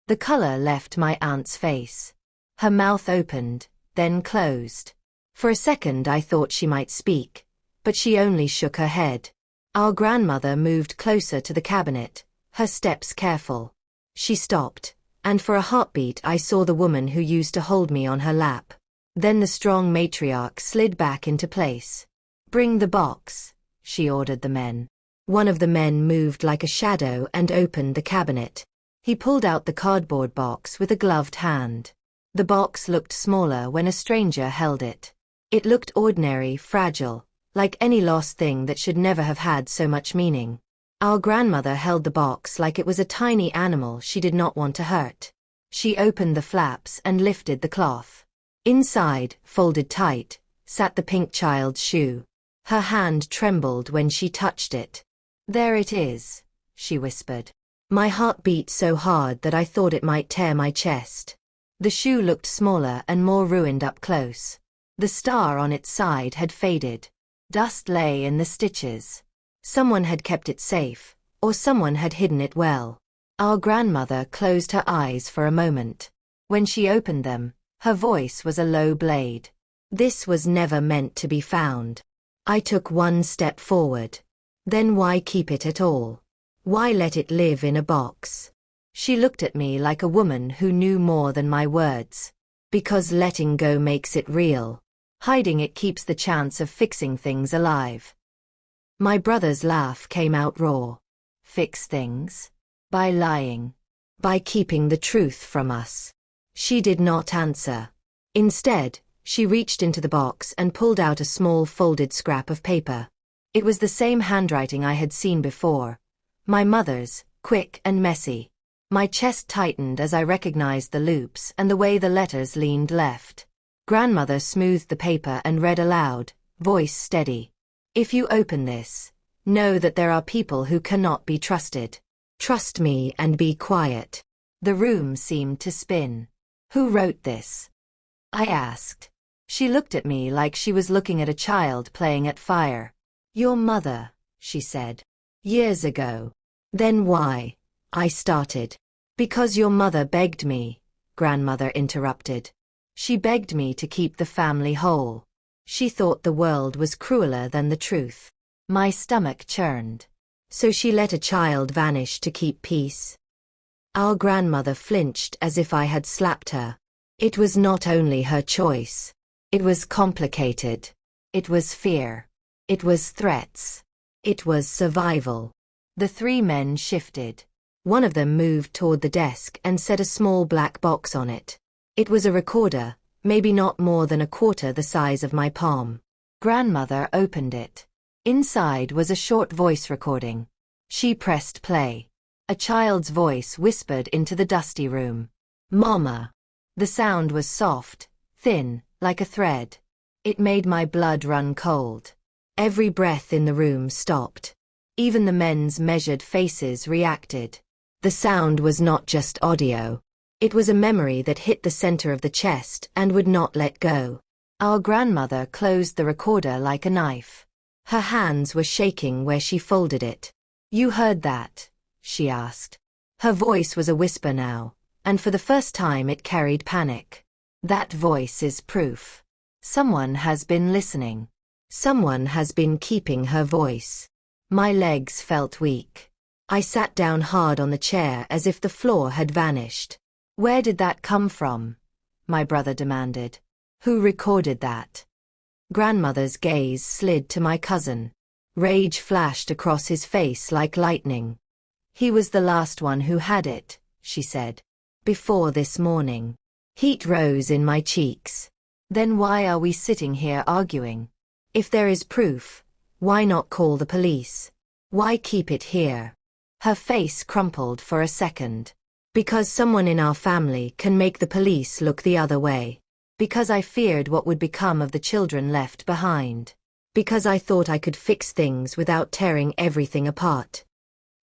The color left my aunt's face. Her mouth opened, then closed. For a second I thought she might speak, but she only shook her head. Our grandmother moved closer to the cabinet, her steps careful. She stopped, and for a heartbeat I saw the woman who used to hold me on her lap. Then the strong matriarch slid back into place. "Bring the box," she ordered the men. One of the men moved like a shadow and opened the cabinet. He pulled out the cardboard box with a gloved hand. The box looked smaller when a stranger held it. It looked ordinary, fragile, like any lost thing that should never have had so much meaning. Our grandmother held the box like it was a tiny animal she did not want to hurt. She opened the flaps and lifted the cloth. Inside, folded tight, sat the pink child's shoe. Her hand trembled when she touched it. There it is, she whispered. My heart beat so hard that I thought it might tear my chest. The shoe looked smaller and more ruined up close. The star on its side had faded. Dust lay in the stitches. Someone had kept it safe, or someone had hidden it well. Our grandmother closed her eyes for a moment. When she opened them, her voice was a low blade. This was never meant to be found. I took one step forward. Then why keep it at all? Why let it live in a box? She looked at me like a woman who knew more than my words. Because letting go makes it real. Hiding it keeps the chance of fixing things alive. My brother's laugh came out raw. Fix things? By lying. By keeping the truth from us. She did not answer. Instead, she reached into the box and pulled out a small folded scrap of paper. It was the same handwriting I had seen before. My mother's, quick and messy. My chest tightened as I recognized the loops and the way the letters leaned left. Grandmother smoothed the paper and read aloud, voice steady. If you open this, know that there are people who cannot be trusted. Trust me and be quiet. The room seemed to spin. Who wrote this? I asked. She looked at me like she was looking at a child playing at fire. Your mother, she said. Years ago. Then why? I started. Because your mother begged me, grandmother interrupted. She begged me to keep the family whole. She thought the world was crueler than the truth. My stomach churned. So she let a child vanish to keep peace. Our grandmother flinched as if I had slapped her. It was not only her choice. It was complicated. It was fear. It was threats. It was survival. The three men shifted. One of them moved toward the desk and set a small black box on it. It was a recorder, maybe not more than a quarter the size of my palm. Grandmother opened it. Inside was a short voice recording. She pressed play. A child's voice whispered into the dusty room. Mama. The sound was soft, thin, like a thread. It made my blood run cold. Every breath in the room stopped. Even the men's measured faces reacted. The sound was not just audio. It was a memory that hit the center of the chest and would not let go. Our grandmother closed the recorder like a knife. Her hands were shaking where she folded it. You heard that? She asked. Her voice was a whisper now, and for the first time it carried panic. That voice is proof. Someone has been listening. Someone has been keeping her voice. My legs felt weak. I sat down hard on the chair as if the floor had vanished. Where did that come from? My brother demanded. Who recorded that? Grandmother's gaze slid to my cousin. Rage flashed across his face like lightning. He was the last one who had it, she said. Before this morning. Heat rose in my cheeks. Then why are we sitting here arguing? If there is proof, why not call the police? Why keep it here? Her face crumpled for a second. Because someone in our family can make the police look the other way. Because I feared what would become of the children left behind. Because I thought I could fix things without tearing everything apart.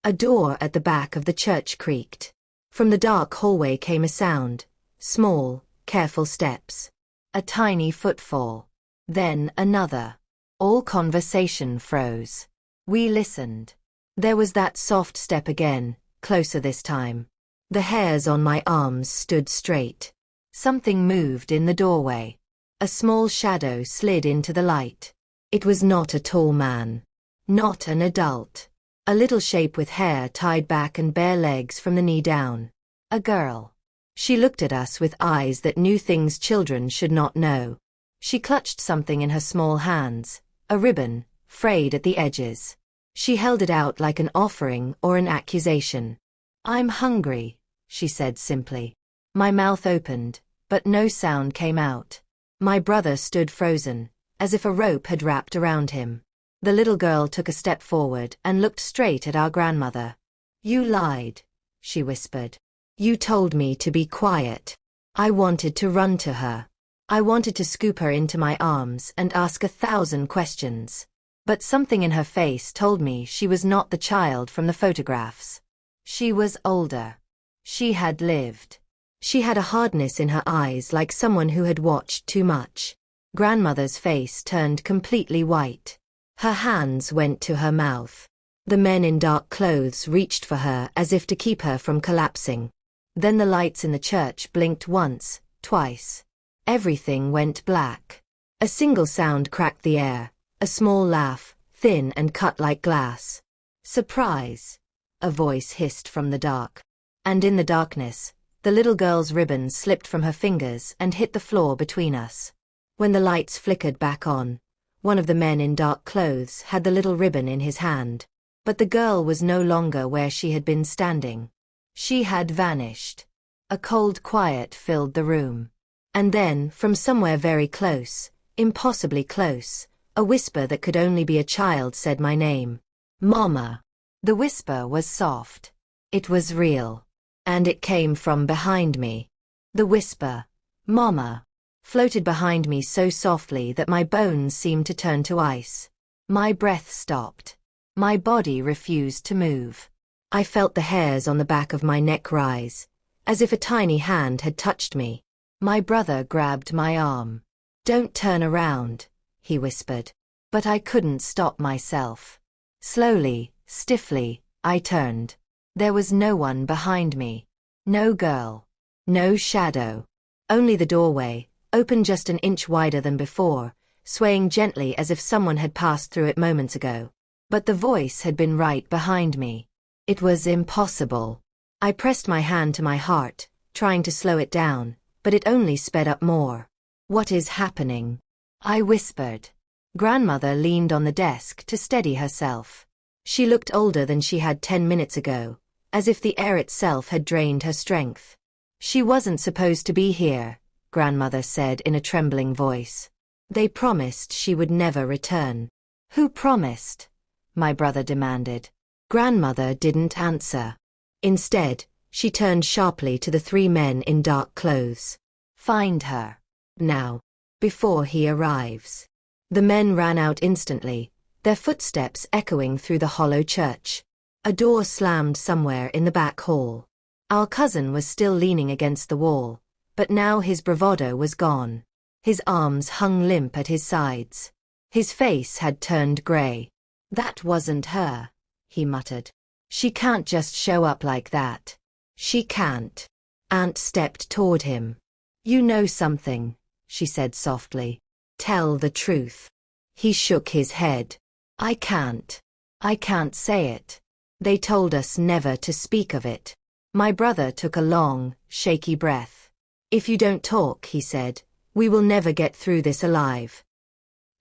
A door at the back of the church creaked. From the dark hallway came a sound. Small, careful steps. A tiny footfall. Then another. All conversation froze. We listened. There was that soft step again, closer this time. The hairs on my arms stood straight. Something moved in the doorway. A small shadow slid into the light. It was not a tall man. Not an adult. A little shape with hair tied back and bare legs from the knee down. A girl. She looked at us with eyes that knew things children should not know. She clutched something in her small hands, a ribbon, frayed at the edges. She held it out like an offering or an accusation. I'm hungry, she said simply. My mouth opened, but no sound came out. My brother stood frozen, as if a rope had wrapped around him. The little girl took a step forward and looked straight at our grandmother. You lied, she whispered. You told me to be quiet. I wanted to run to her. I wanted to scoop her into my arms and ask 1,000 questions. But something in her face told me she was not the child from the photographs. She was older. She had lived. She had a hardness in her eyes like someone who had watched too much. Grandmother's face turned completely white. Her hands went to her mouth. The men in dark clothes reached for her as if to keep her from collapsing. Then the lights in the church blinked once, twice. Everything went black. A single sound cracked the air, a small laugh, thin and cut like glass. "Surprise!" a voice hissed from the dark. And in the darkness, the little girl's ribbon slipped from her fingers and hit the floor between us. When the lights flickered back on, one of the men in dark clothes had the little ribbon in his hand. But the girl was no longer where she had been standing. She had vanished. A cold quiet filled the room. And then, from somewhere very close, impossibly close, a whisper that could only be a child said my name. "Mama." The whisper was soft. It was real. And it came from behind me. The whisper, "Mama," floated behind me so softly that my bones seemed to turn to ice. My breath stopped. My body refused to move. I felt the hairs on the back of my neck rise, as if a tiny hand had touched me. My brother grabbed my arm. "Don't turn around," he whispered. But I couldn't stop myself. Slowly, stiffly, I turned. There was no one behind me. No girl. No shadow. Only the doorway, open just an inch wider than before, swaying gently as if someone had passed through it moments ago. But the voice had been right behind me. It was impossible. I pressed my hand to my heart, trying to slow it down, but it only sped up more. "What is happening?" I whispered. Grandmother leaned on the desk to steady herself. She looked older than she had 10 minutes ago, as if the air itself had drained her strength. "She wasn't supposed to be here," Grandmother said in a trembling voice. "They promised she would never return." "Who promised?" my brother demanded. Grandmother didn't answer. Instead, she turned sharply to the 3 men in dark clothes. "Find her. Now. Before he arrives." The men ran out instantly, their footsteps echoing through the hollow church. A door slammed somewhere in the back hall. Our cousin was still leaning against the wall, but now his bravado was gone. His arms hung limp at his sides. His face had turned gray. "That wasn't her," he muttered. "She can't just show up like that. She can't." Aunt stepped toward him. "You know something," she said softly. "Tell the truth." He shook his head. I can't say it. They told us never to speak of it." My brother took a long, shaky breath. "If you don't talk," he said, "we will never get through this alive."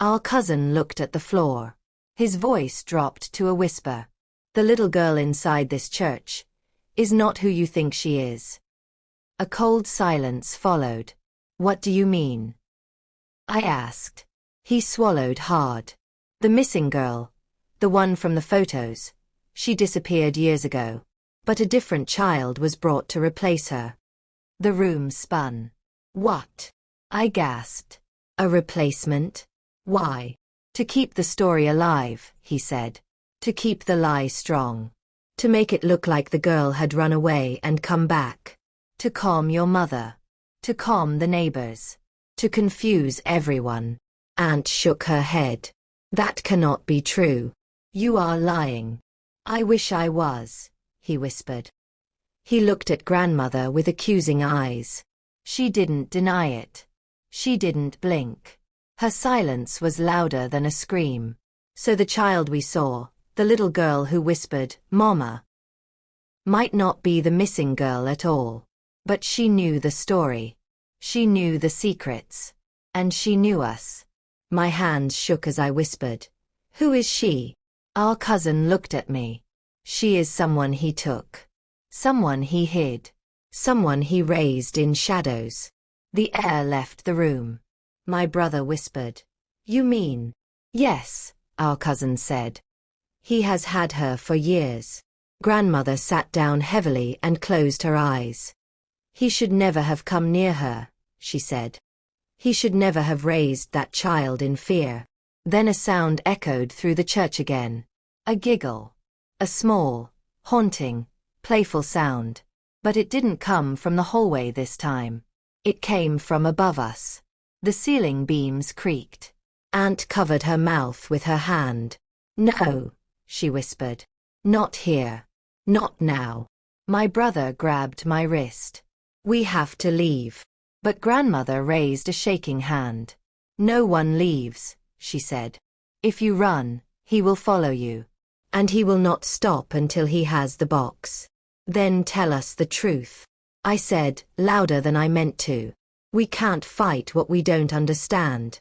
Our cousin looked at the floor. His voice dropped to a whisper. "The little girl inside this church is not who you think she is." A cold silence followed. "What do you mean?" I asked. He swallowed hard. "The missing girl, the one from the photos, she disappeared years ago. But a different child was brought to replace her." The room spun. "What?" I gasped. "A replacement? Why?" "To keep the story alive," he said. "To keep the lie strong. To make it look like the girl had run away and come back. To calm your mother. To calm the neighbors. To confuse everyone." Aunt shook her head. "That cannot be true. You are lying." "I wish I was," he whispered. He looked at Grandmother with accusing eyes. She didn't deny it. She didn't blink. Her silence was louder than a scream. "So the child we saw, the little girl who whispered, 'Mama,' might not be the missing girl at all. But she knew the story. She knew the secrets. And she knew us." My hands shook as I whispered, "Who is she?" Our cousin looked at me. "She is someone he took. Someone he hid. Someone he raised in shadows." The air left the room. My brother whispered, "You mean?" "Yes," our cousin said. "He has had her for years." Grandmother sat down heavily and closed her eyes. "He should never have come near her," she said. "He should never have raised that child in fear." Then a sound echoed through the church again. A giggle. A small, haunting, playful sound. But it didn't come from the hallway this time. It came from above us. The ceiling beams creaked. Aunt covered her mouth with her hand. "No," she whispered. "Not here. Not now." My brother grabbed my wrist. "We have to leave." But grandmother raised a shaking hand. "No one leaves," she said. "If you run, he will follow you. And he will not stop until he has the box. Then tell us the truth." I said, louder than I meant to. "We can't fight what we don't understand."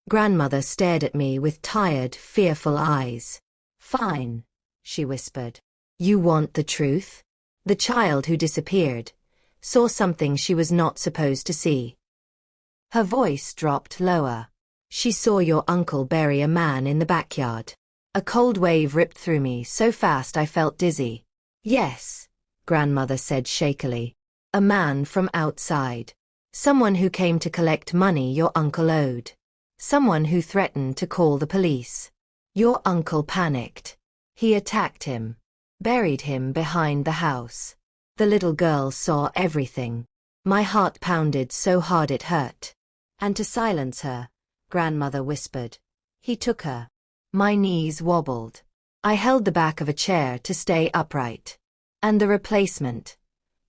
Grandmother stared at me with tired, fearful eyes. "Fine," she whispered. "You want the truth?" The child who disappeared saw something she was not supposed to see. Her voice dropped lower. "She saw your uncle bury a man in the backyard." A cold wave ripped through me so fast I felt dizzy. "Yes," grandmother said shakily. "A man from outside. Someone who came to collect money your uncle owed. Someone who threatened to call the police. Your uncle panicked. He attacked him. Buried him behind the house. The little girl saw everything." My heart pounded so hard it hurt. "And to silence her," grandmother whispered, "he took her." My knees wobbled. I held the back of a chair to stay upright. "And the replacement?"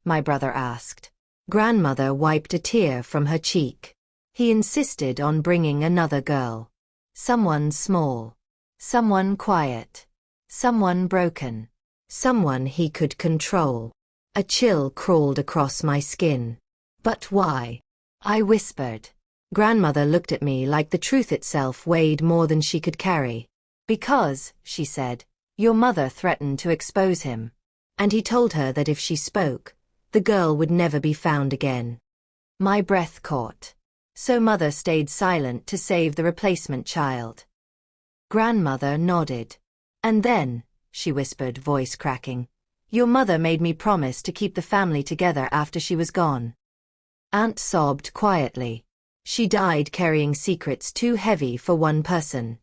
my brother asked. Grandmother wiped a tear from her cheek. "He insisted on bringing another girl. Someone small. Someone quiet. Someone broken. Someone he could control." A chill crawled across my skin. "But why?" I whispered. Grandmother looked at me like the truth itself weighed more than she could carry. "Because," she said, "your mother threatened to expose him. And he told her that if she spoke, the girl would never be found again." My breath caught. "So mother stayed silent to save the replacement child." Grandmother nodded. "And then," she whispered, voice cracking, "your mother made me promise to keep the family together after she was gone." Aunt sobbed quietly. "She died carrying secrets too heavy for one person."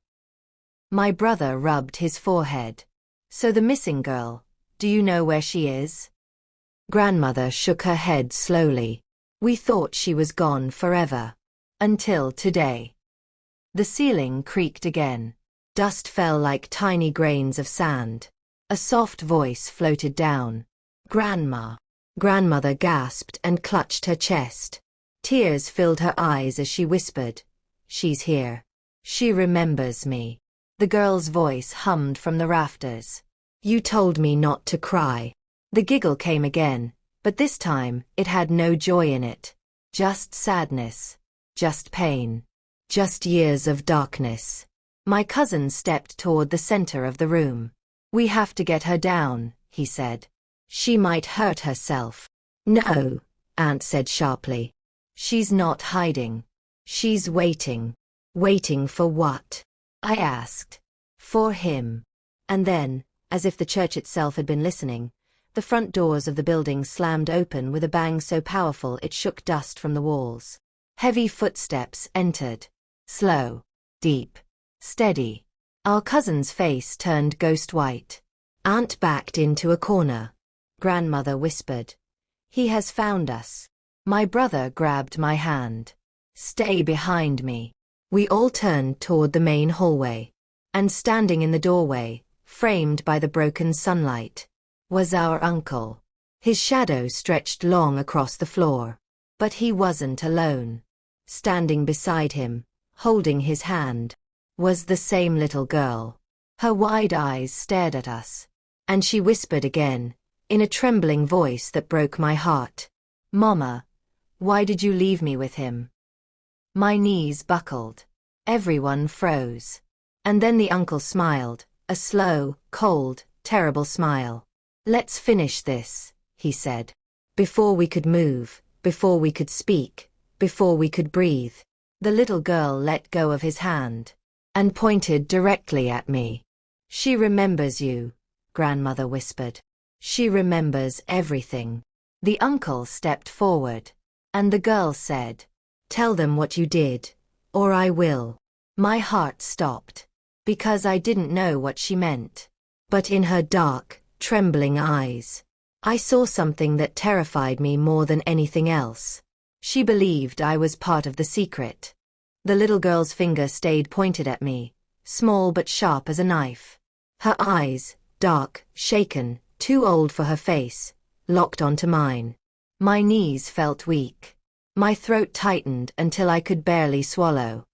My brother rubbed his forehead. "So the missing girl, do you know where she is?" Grandmother shook her head slowly. "We thought she was gone forever. Until today." The ceiling creaked again. Dust fell like tiny grains of sand. A soft voice floated down. "Grandma." Grandmother gasped and clutched her chest. Tears filled her eyes as she whispered, "She's here. She remembers me." The girl's voice hummed from the rafters. "You told me not to cry." The giggle came again, but this time it had no joy in it. Just sadness. Just pain. Just years of darkness. My cousin stepped toward the center of the room. "We have to get her down," he said. "She might hurt herself." "No," Aunt said sharply. "She's not hiding. She's waiting." "Waiting for what?" I asked. "For him." And then, as if the church itself had been listening, the front doors of the building slammed open with a bang so powerful it shook dust from the walls. Heavy footsteps entered. Slow. Deep. Steady. Our cousin's face turned ghost white. Aunt backed into a corner. Grandmother whispered, "He has found us." My brother grabbed my hand. "Stay behind me." We all turned toward the main hallway. And standing in the doorway, framed by the broken sunlight, was our uncle. His shadow stretched long across the floor. But he wasn't alone. Standing beside him, holding his hand, was the same little girl. Her wide eyes stared at us. And she whispered again, in a trembling voice that broke my heart, "Mama, why did you leave me with him?" My knees buckled. Everyone froze. And then the uncle smiled, a slow, cold, terrible smile. "Let's finish this," he said. Before we could move, before we could speak, before we could breathe, the little girl let go of his hand and pointed directly at me. "She remembers you," grandmother whispered. "She remembers everything." The uncle stepped forward, and the girl said, "Tell them what you did, or I will." My heart stopped, because I didn't know what she meant. But in her dark, trembling eyes, I saw something that terrified me more than anything else. She believed I was part of the secret. The little girl's finger stayed pointed at me, small but sharp as a knife. Her eyes, dark, shaken, too old for her face, locked onto mine. My knees felt weak. My throat tightened until I could barely swallow.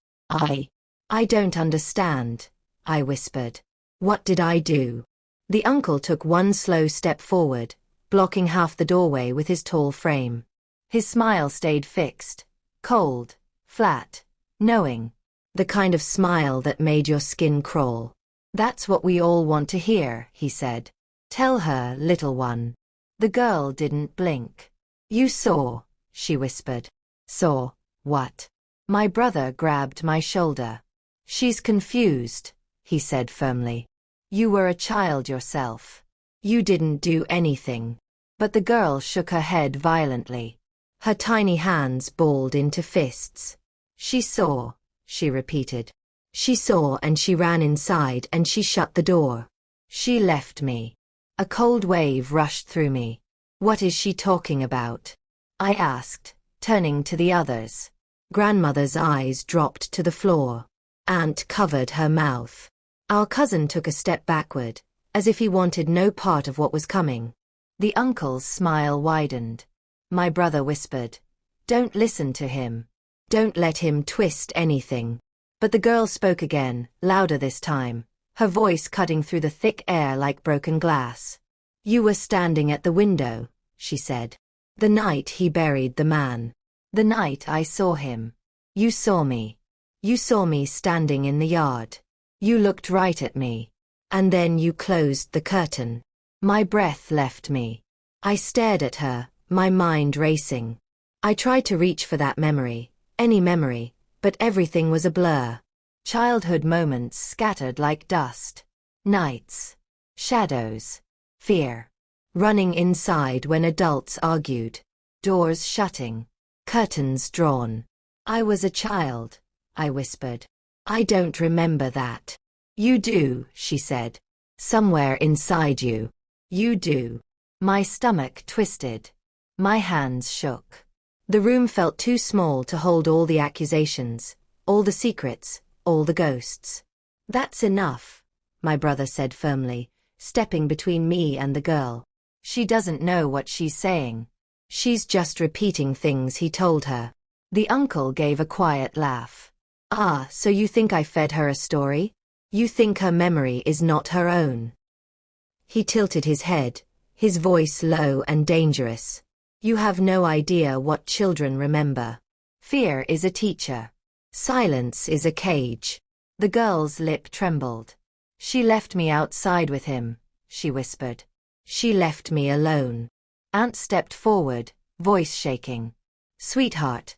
I don't understand, I whispered. What did I do? The uncle took one slow step forward, blocking half the doorway with his tall frame. His smile stayed fixed, cold, flat, knowing. The kind of smile that made your skin crawl. That's what we all want to hear, he said. Tell her, little one. The girl didn't blink. You saw, she whispered. Saw what? My brother grabbed my shoulder. She's confused, he said firmly. You were a child yourself. You didn't do anything. But the girl shook her head violently. Her tiny hands balled into fists. She saw, she repeated. She saw, and she ran inside and she shut the door. She left me. A cold wave rushed through me. What is she talking about? I asked, turning to the others. Grandmother's eyes dropped to the floor. Aunt covered her mouth. Our cousin took a step backward, as if he wanted no part of what was coming. The uncle's smile widened. My brother whispered, "Don't listen to him. Don't let him twist anything." But the girl spoke again, louder this time, her voice cutting through the thick air like broken glass. "You were standing at the window," she said. "The night he buried the man. The night I saw him. You saw me. You saw me standing in the yard. You looked right at me. And then you closed the curtain." My breath left me. I stared at her, my mind racing. I tried to reach for that memory, any memory, but everything was a blur. Childhood moments scattered like dust. Nights. Shadows. Fear. Running inside when adults argued. Doors shutting. Curtains drawn. I was a child, I whispered. I don't remember that. You do, she said. Somewhere inside you. You do. My stomach twisted. My hands shook. The room felt too small to hold all the accusations, all the secrets, all the ghosts. That's enough, my brother said firmly, stepping between me and the girl. She doesn't know what she's saying. She's just repeating things he told her. The uncle gave a quiet laugh. Ah, so you think I fed her a story? You think her memory is not her own? He tilted his head, his voice low and dangerous. You have no idea what children remember. Fear is a teacher. Silence is a cage. The girl's lip trembled. She left me outside with him, she whispered. She left me alone. Aunt stepped forward, voice shaking. Sweetheart,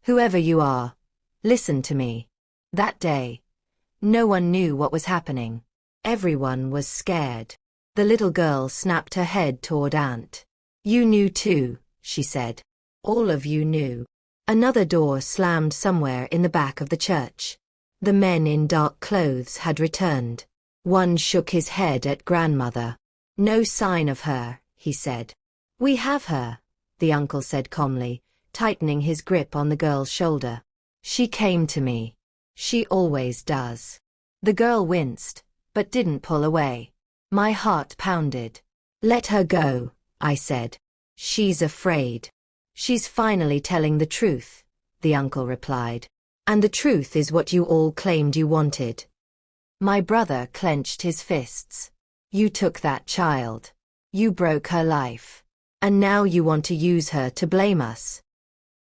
whoever you are, listen to me. That day, no one knew what was happening. Everyone was scared. The little girl snapped her head toward Aunt. You knew too, she said. All of you knew. Another door slammed somewhere in the back of the church. The men in dark clothes had returned. One shook his head at grandmother. No sign of her, he said. We have her, the uncle said calmly, tightening his grip on the girl's shoulder. She came to me. She always does. The girl winced, but didn't pull away. My heart pounded. Let her go, I said. She's afraid. She's finally telling the truth, the uncle replied. And the truth is what you all claimed you wanted. My brother clenched his fists. You took that child. You broke her life. And now you want to use her to blame us.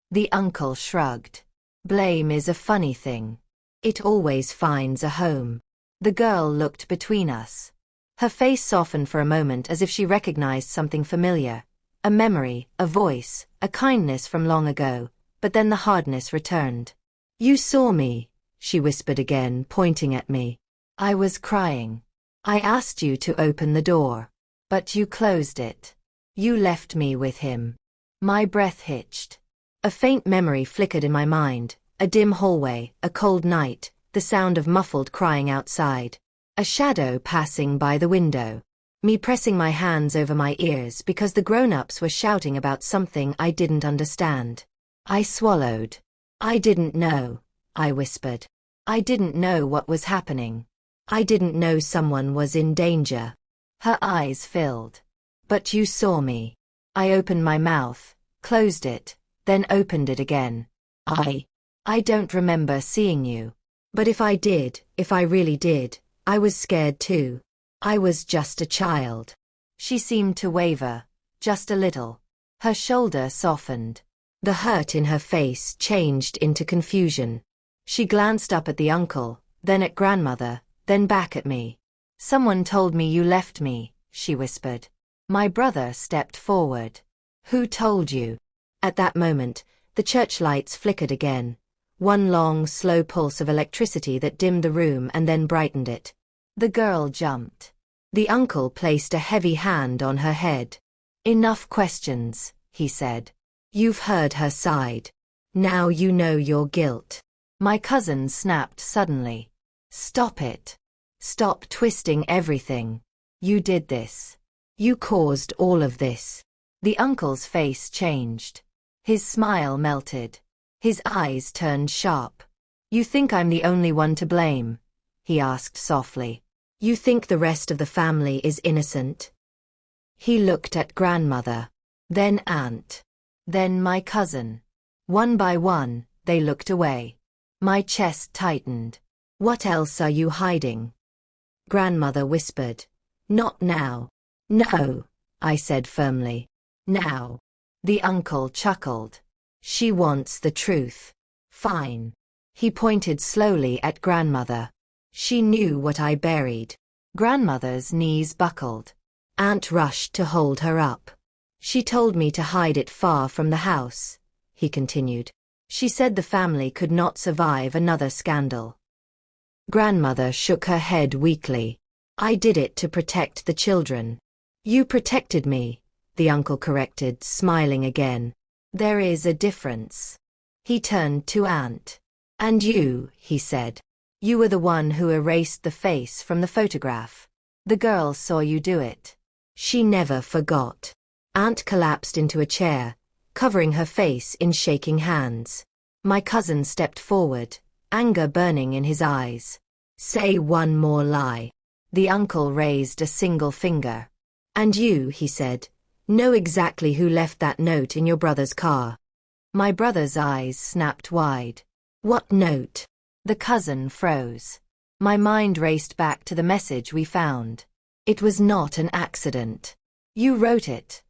The uncle shrugged. Blame is a funny thing. It always finds a home. The girl looked between us. Her face softened for a moment as if she recognized something familiar. A memory, a voice, a kindness from long ago, but then the hardness returned. You saw me, she whispered again, pointing at me. I was crying. I asked you to open the door. But you closed it. You left me with him. My breath hitched. A faint memory flickered in my mind, a dim hallway, a cold night, the sound of muffled crying outside. A shadow passing by the window. Me pressing my hands over my ears because the grown-ups were shouting about something I didn't understand. I swallowed. I didn't know, I whispered. I didn't know what was happening. I didn't know someone was in danger. Her eyes filled. But you saw me. I opened my mouth, closed it, then opened it again. I don't remember seeing you. But if I did, if I really did, I was scared too. I was just a child. She seemed to waver, just a little. Her shoulder softened. The hurt in her face changed into confusion. She glanced up at the uncle, then at grandmother, then back at me. Someone told me you left me, she whispered. My brother stepped forward. Who told you? At that moment, the church lights flickered again. One long, slow pulse of electricity that dimmed the room and then brightened it. The girl jumped. The uncle placed a heavy hand on her head. Enough questions, he said. You've heard her side. Now you know your guilt. My cousin snapped suddenly. Stop it. Stop twisting everything. You did this. You caused all of this. The uncle's face changed. His smile melted. His eyes turned sharp. You think I'm the only one to blame? He asked softly. You think the rest of the family is innocent? He looked at grandmother, then aunt, then my cousin. One by one, they looked away. My chest tightened. What else are you hiding? Grandmother whispered. Not now. No, I said firmly. Now. The uncle chuckled. She wants the truth. Fine. He pointed slowly at grandmother. She knew what I buried. Grandmother's knees buckled. Aunt rushed to hold her up. She told me to hide it far from the house, he continued. She said the family could not survive another scandal. Grandmother shook her head weakly. I did it to protect the children. You protected me, the uncle corrected, smiling again. There is a difference. He turned to Aunt. And you, he said. You were the one who erased the face from the photograph. The girl saw you do it. She never forgot. Aunt collapsed into a chair, covering her face in shaking hands. My cousin stepped forward, anger burning in his eyes. Say one more lie. The uncle raised a single finger. And you, he said, know exactly who left that note in your brother's car. My brother's eyes snapped wide. What note? The cousin froze. My mind raced back to the message we found. It was not an accident. You wrote it?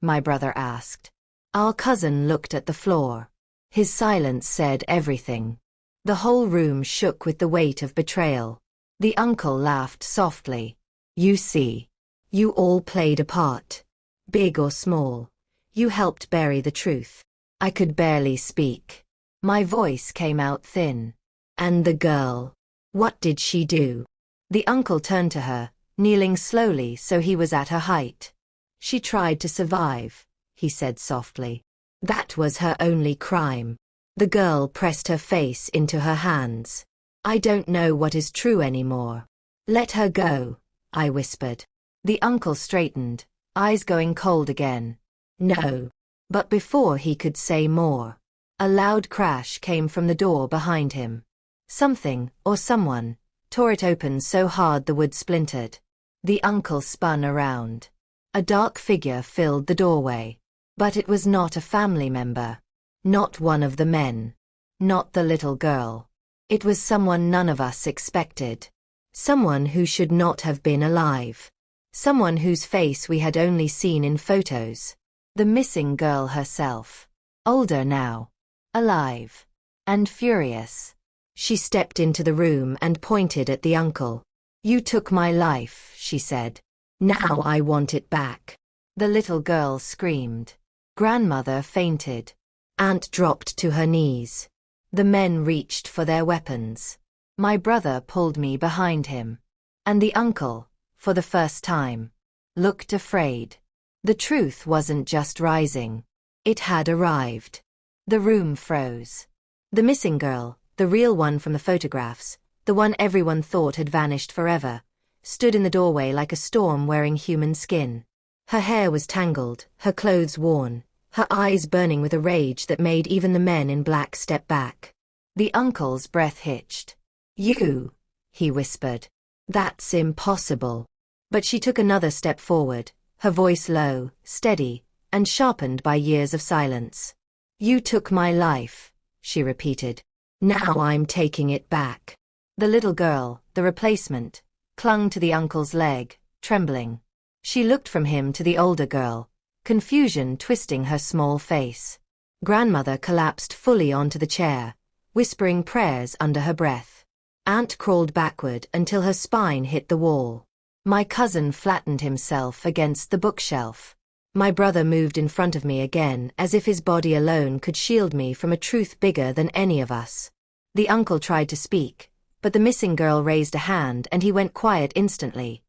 My brother asked. Our cousin looked at the floor. His silence said everything. The whole room shook with the weight of betrayal. The uncle laughed softly. You see. You all played a part. Big or small. You helped bury the truth. I could barely speak. My voice came out thin. And the girl. What did she do? The uncle turned to her, kneeling slowly so he was at her height. She tried to survive, he said softly. That was her only crime. The girl pressed her face into her hands. I don't know what is true anymore. Let her go, I whispered. The uncle straightened, eyes going cold again. No. But before he could say more, a loud crash came from the door behind him. Something, or someone, tore it open so hard the wood splintered. The uncle spun around. A dark figure filled the doorway. But it was not a family member. Not one of the men. Not the little girl. It was someone none of us expected. Someone who should not have been alive. Someone whose face we had only seen in photos. The missing girl herself. Older now. Alive. And furious. She stepped into the room and pointed at the uncle. You took my life, she said. Now I want it back. The little girl screamed. Grandmother fainted. Aunt dropped to her knees. The men reached for their weapons. My brother pulled me behind him. And the uncle, for the first time, looked afraid. The truth wasn't just rising. It had arrived. The room froze. The missing girl, the real one from the photographs, the one everyone thought had vanished forever, stood in the doorway like a storm wearing human skin. Her hair was tangled, her clothes worn, her eyes burning with a rage that made even the men in black step back. The uncle's breath hitched. "You," he whispered. "That's impossible." But she took another step forward, her voice low, steady, and sharpened by years of silence. "You took my life," she repeated. "Now I'm taking it back." The little girl, the replacement, clung to the uncle's leg, trembling. She looked from him to the older girl, confusion twisting her small face. Grandmother collapsed fully onto the chair, whispering prayers under her breath. Aunt crawled backward until her spine hit the wall. My cousin flattened himself against the bookshelf. My brother moved in front of me again as if his body alone could shield me from a truth bigger than any of us. The uncle tried to speak, but the missing girl raised a hand and he went quiet instantly.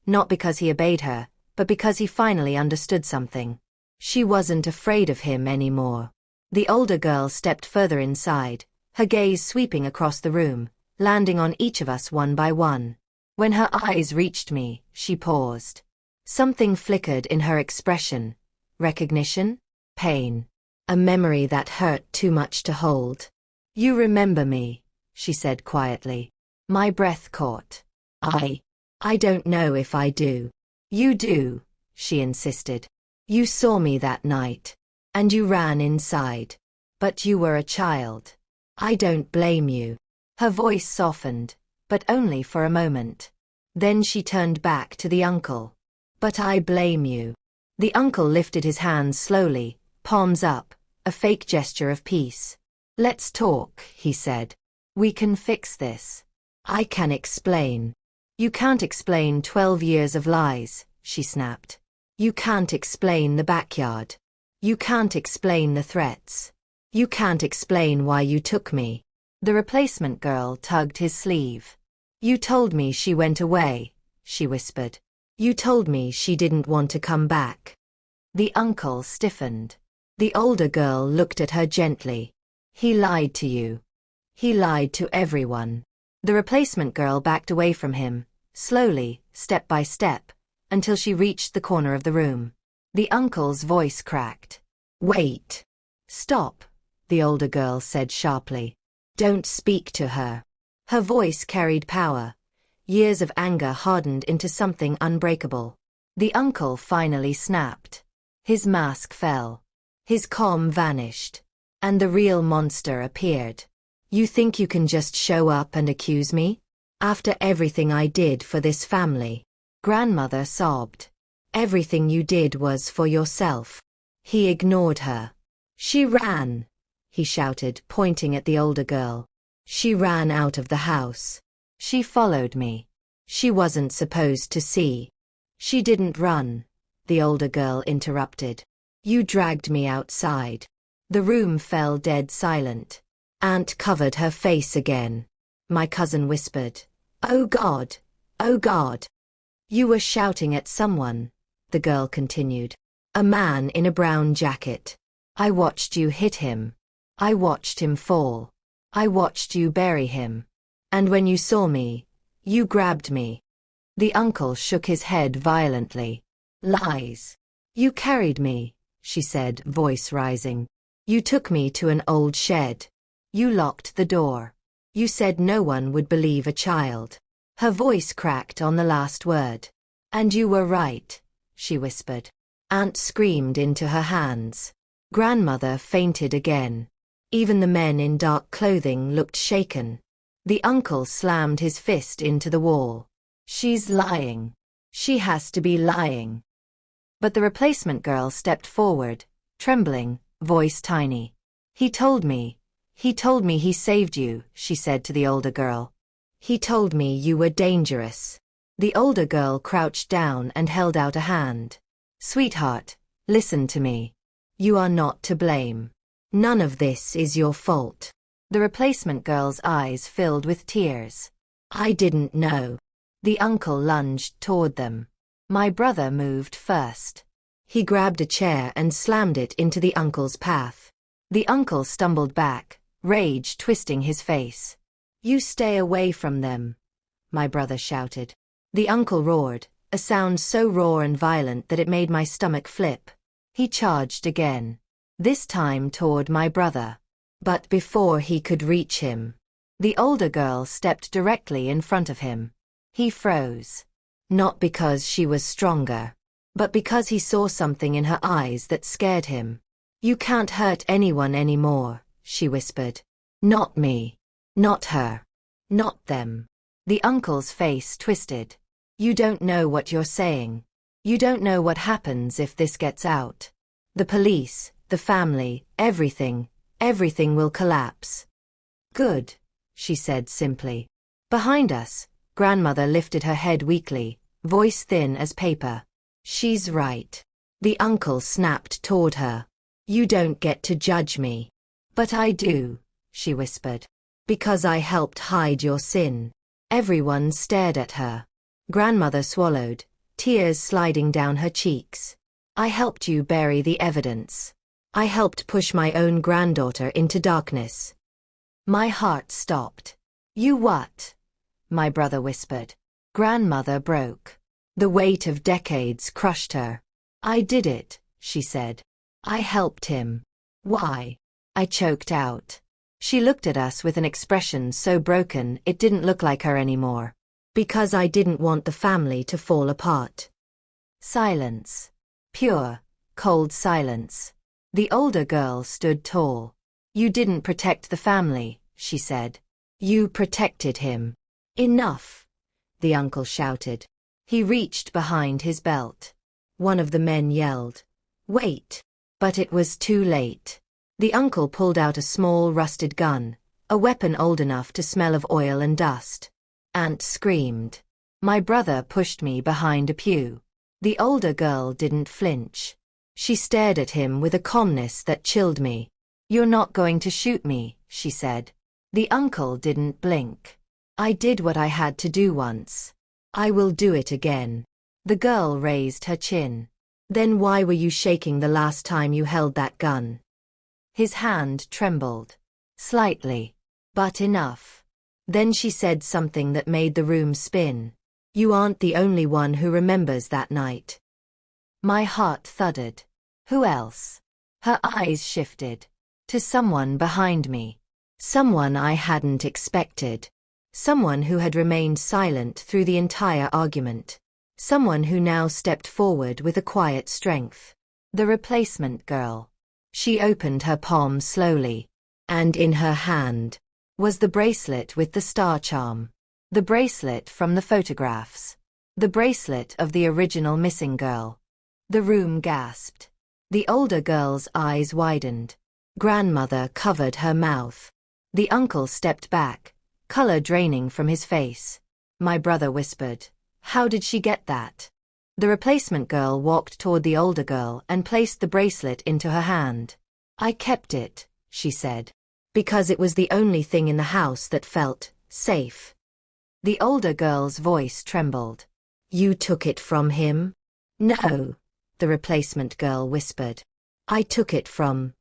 Not because he obeyed her, but because he finally understood something. She wasn't afraid of him anymore. The older girl stepped further inside, her gaze sweeping across the room, landing on each of us one by one. When her eyes reached me, she paused. Something flickered in her expression. Recognition? Pain. A memory that hurt too much to hold. "You remember me," she said quietly. My breath caught. I don't know if I do." "You do," she insisted. "You saw me that night. And you ran inside. But you were a child. I don't blame you." Her voice softened, but only for a moment. Then she turned back to the uncle. "But I blame you." The uncle lifted his hands slowly, palms up, a fake gesture of peace. "Let's talk," he said. "We can fix this. I can explain." "You can't explain 12 years of lies," she snapped. "You can't explain the backyard. You can't explain the threats. You can't explain why you took me." The replacement girl tugged his sleeve. "You told me she went away," she whispered. "You told me she didn't want to come back." The uncle stiffened. The older girl looked at her gently. "He lied to you. He lied to everyone." The replacement girl backed away from him, slowly, step by step, until she reached the corner of the room. The uncle's voice cracked. "Wait. Stop," the older girl said sharply. "Don't speak to her." Her voice carried power. Years of anger hardened into something unbreakable. The uncle finally snapped. His mask fell. His calm vanished. And the real monster appeared. "You think you can just show up and accuse me? After everything I did for this family?" Grandmother sobbed. "Everything you did was for yourself." He ignored her. "She ran," he shouted, pointing at the older girl. "She ran out of the house. She followed me. She wasn't supposed to see." "She didn't run," the older girl interrupted. "You dragged me outside." The room fell dead silent. Aunt covered her face again. My cousin whispered, "Oh God! Oh God!" "You were shouting at someone," the girl continued. "A man in a brown jacket. I watched you hit him. I watched him fall. I watched you bury him. And when you saw me, you grabbed me." The uncle shook his head violently. "Lies. You carried me," she said, voice rising. "You took me to an old shed. You locked the door. You said no one would believe a child." Her voice cracked on the last word. "And you were right," she whispered. Aunt screamed into her hands. Grandmother fainted again. Even the men in dark clothing looked shaken. The uncle slammed his fist into the wall. "She's lying. She has to be lying." But the replacement girl stepped forward, trembling, voice tiny. He told me he saved you," she said to the older girl. "He told me you were dangerous." The older girl crouched down and held out a hand. "Sweetheart, listen to me. You are not to blame. None of this is your fault." The replacement girl's eyes filled with tears. "I didn't know." The uncle lunged toward them. My brother moved first. He grabbed a chair and slammed it into the uncle's path. The uncle stumbled back, rage twisting his face. You stay away from them, my brother shouted. The uncle roared, a sound so raw and violent that it made my stomach flip. He charged again, this time toward my brother. But before he could reach him, the older girl stepped directly in front of him. He froze. Not because she was stronger, but because he saw something in her eyes that scared him. You can't hurt anyone anymore, she whispered. Not me. Not her. Not them. The uncle's face twisted. You don't know what you're saying. You don't know what happens if this gets out. The police, the family, everything will collapse. Good, she said simply. Behind us, grandmother lifted her head weakly, voice thin as paper. She's right. The uncle snapped toward her. You don't get to judge me. But I do, she whispered. Because I helped hide your sin. Everyone stared at her. Grandmother swallowed, tears sliding down her cheeks. I helped you bury the evidence. I helped push my own granddaughter into darkness. My heart stopped. You what? My brother whispered. Grandmother broke. The weight of decades crushed her. I did it, she said. I helped him. Why? I choked out. She looked at us with an expression so broken it didn't look like her anymore. Because I didn't want the family to fall apart. Silence. Pure, cold silence. The older girl stood tall. You didn't protect the family, she said. You protected him. Enough, the uncle shouted. He reached behind his belt. One of the men yelled, Wait! But it was too late. The uncle pulled out a small rusted gun, a weapon old enough to smell of oil and dust. Aunt screamed. My brother pushed me behind a pew. The older girl didn't flinch. She stared at him with a calmness that chilled me. You're not going to shoot me, she said. The uncle didn't blink. I did what I had to do once. I will do it again. The girl raised her chin. Then why were you shaking the last time you held that gun? His hand trembled. Slightly. But enough. Then she said something that made the room spin. You aren't the only one who remembers that night. My heart thudded. Who else? Her eyes shifted. To someone behind me. Someone I hadn't expected. Someone who had remained silent through the entire argument. Someone who now stepped forward with a quiet strength. The replacement girl. She opened her palm slowly. And in her hand was the bracelet with the star charm. The bracelet from the photographs. The bracelet of the original missing girl. The room gasped. The older girl's eyes widened. Grandmother covered her mouth. The uncle stepped back, color draining from his face. My brother whispered, How did she get that? The replacement girl walked toward the older girl and placed the bracelet into her hand. I kept it, she said. Because it was the only thing in the house that felt safe. The older girl's voice trembled. You took it from him? No, the replacement girl whispered. I took it from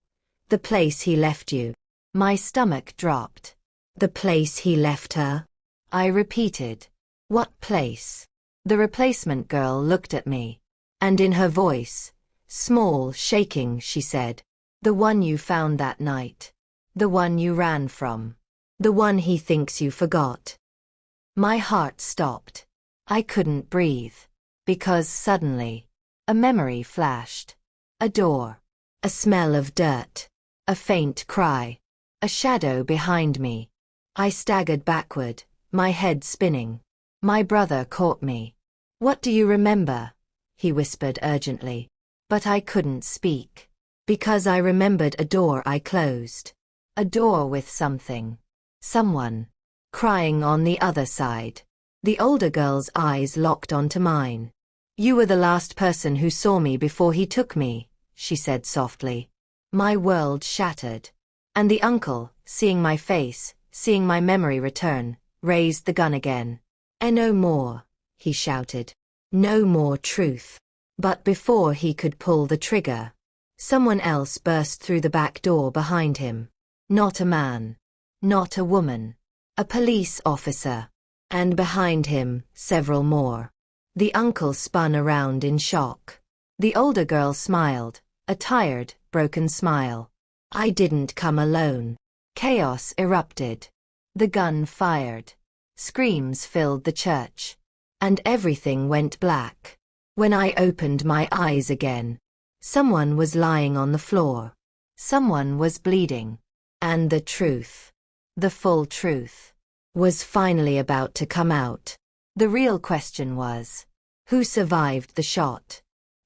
the place he left you. My stomach dropped. The place he left her? I repeated. What place? The replacement girl looked at me. And in her voice, small, shaking, she said, The one you found that night. The one you ran from. The one he thinks you forgot. My heart stopped. I couldn't breathe. Because suddenly, a memory flashed. A door. A smell of dirt. A faint cry. A shadow behind me. I staggered backward, my head spinning. My brother caught me. What do you remember? He whispered urgently. But I couldn't speak. Because I remembered a door I closed. A door with something. Someone. Crying on the other side. The older girl's eyes locked onto mine. You were the last person who saw me before he took me, she said softly. My world shattered. And the uncle, seeing my face, seeing my memory return, raised the gun again. No more, he shouted. No more truth. But before he could pull the trigger, someone else burst through the back door behind him. Not a man. Not a woman. A police officer. And behind him, several more. The uncle spun around in shock. The older girl smiled, a tired, broken smile. I didn't come alone. Chaos erupted. The gun fired. Screams filled the church. And everything went black. When I opened my eyes again, someone was lying on the floor. Someone was bleeding. And the truth, the full truth, was finally about to come out. The real question was, who survived the shot?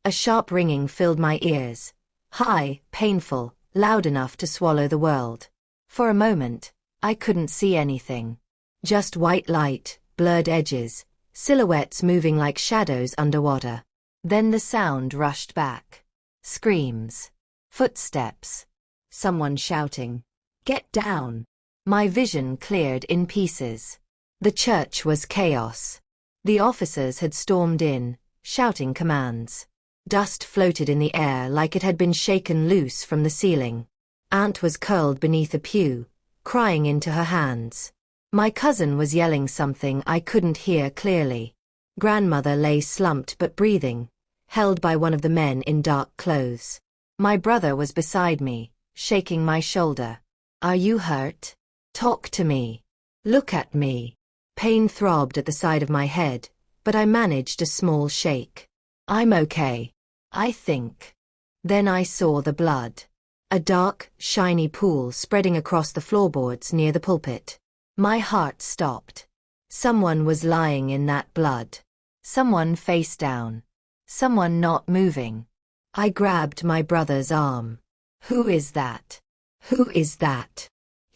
A sharp ringing filled my ears. High, painful, loud enough to swallow the world. For a moment, I couldn't see anything. Just white light, blurred edges, silhouettes moving like shadows underwater. Then the sound rushed back. Screams. Footsteps. Someone shouting, "Get down!" My vision cleared in pieces. The church was chaos. The officers had stormed in, shouting commands. Dust floated in the air like it had been shaken loose from the ceiling. Aunt was curled beneath a pew, crying into her hands. My cousin was yelling something I couldn't hear clearly. Grandmother lay slumped but breathing, held by one of the men in dark clothes. My brother was beside me, shaking my shoulder. "Are you hurt? Talk to me. Look at me." Pain throbbed at the side of my head, but I managed a small shake. "I'm okay, I think." Then I saw the blood. A dark, shiny pool spreading across the floorboards near the pulpit. My heart stopped. Someone was lying in that blood. Someone face down. Someone not moving. I grabbed my brother's arm. "Who is that? Who is that?"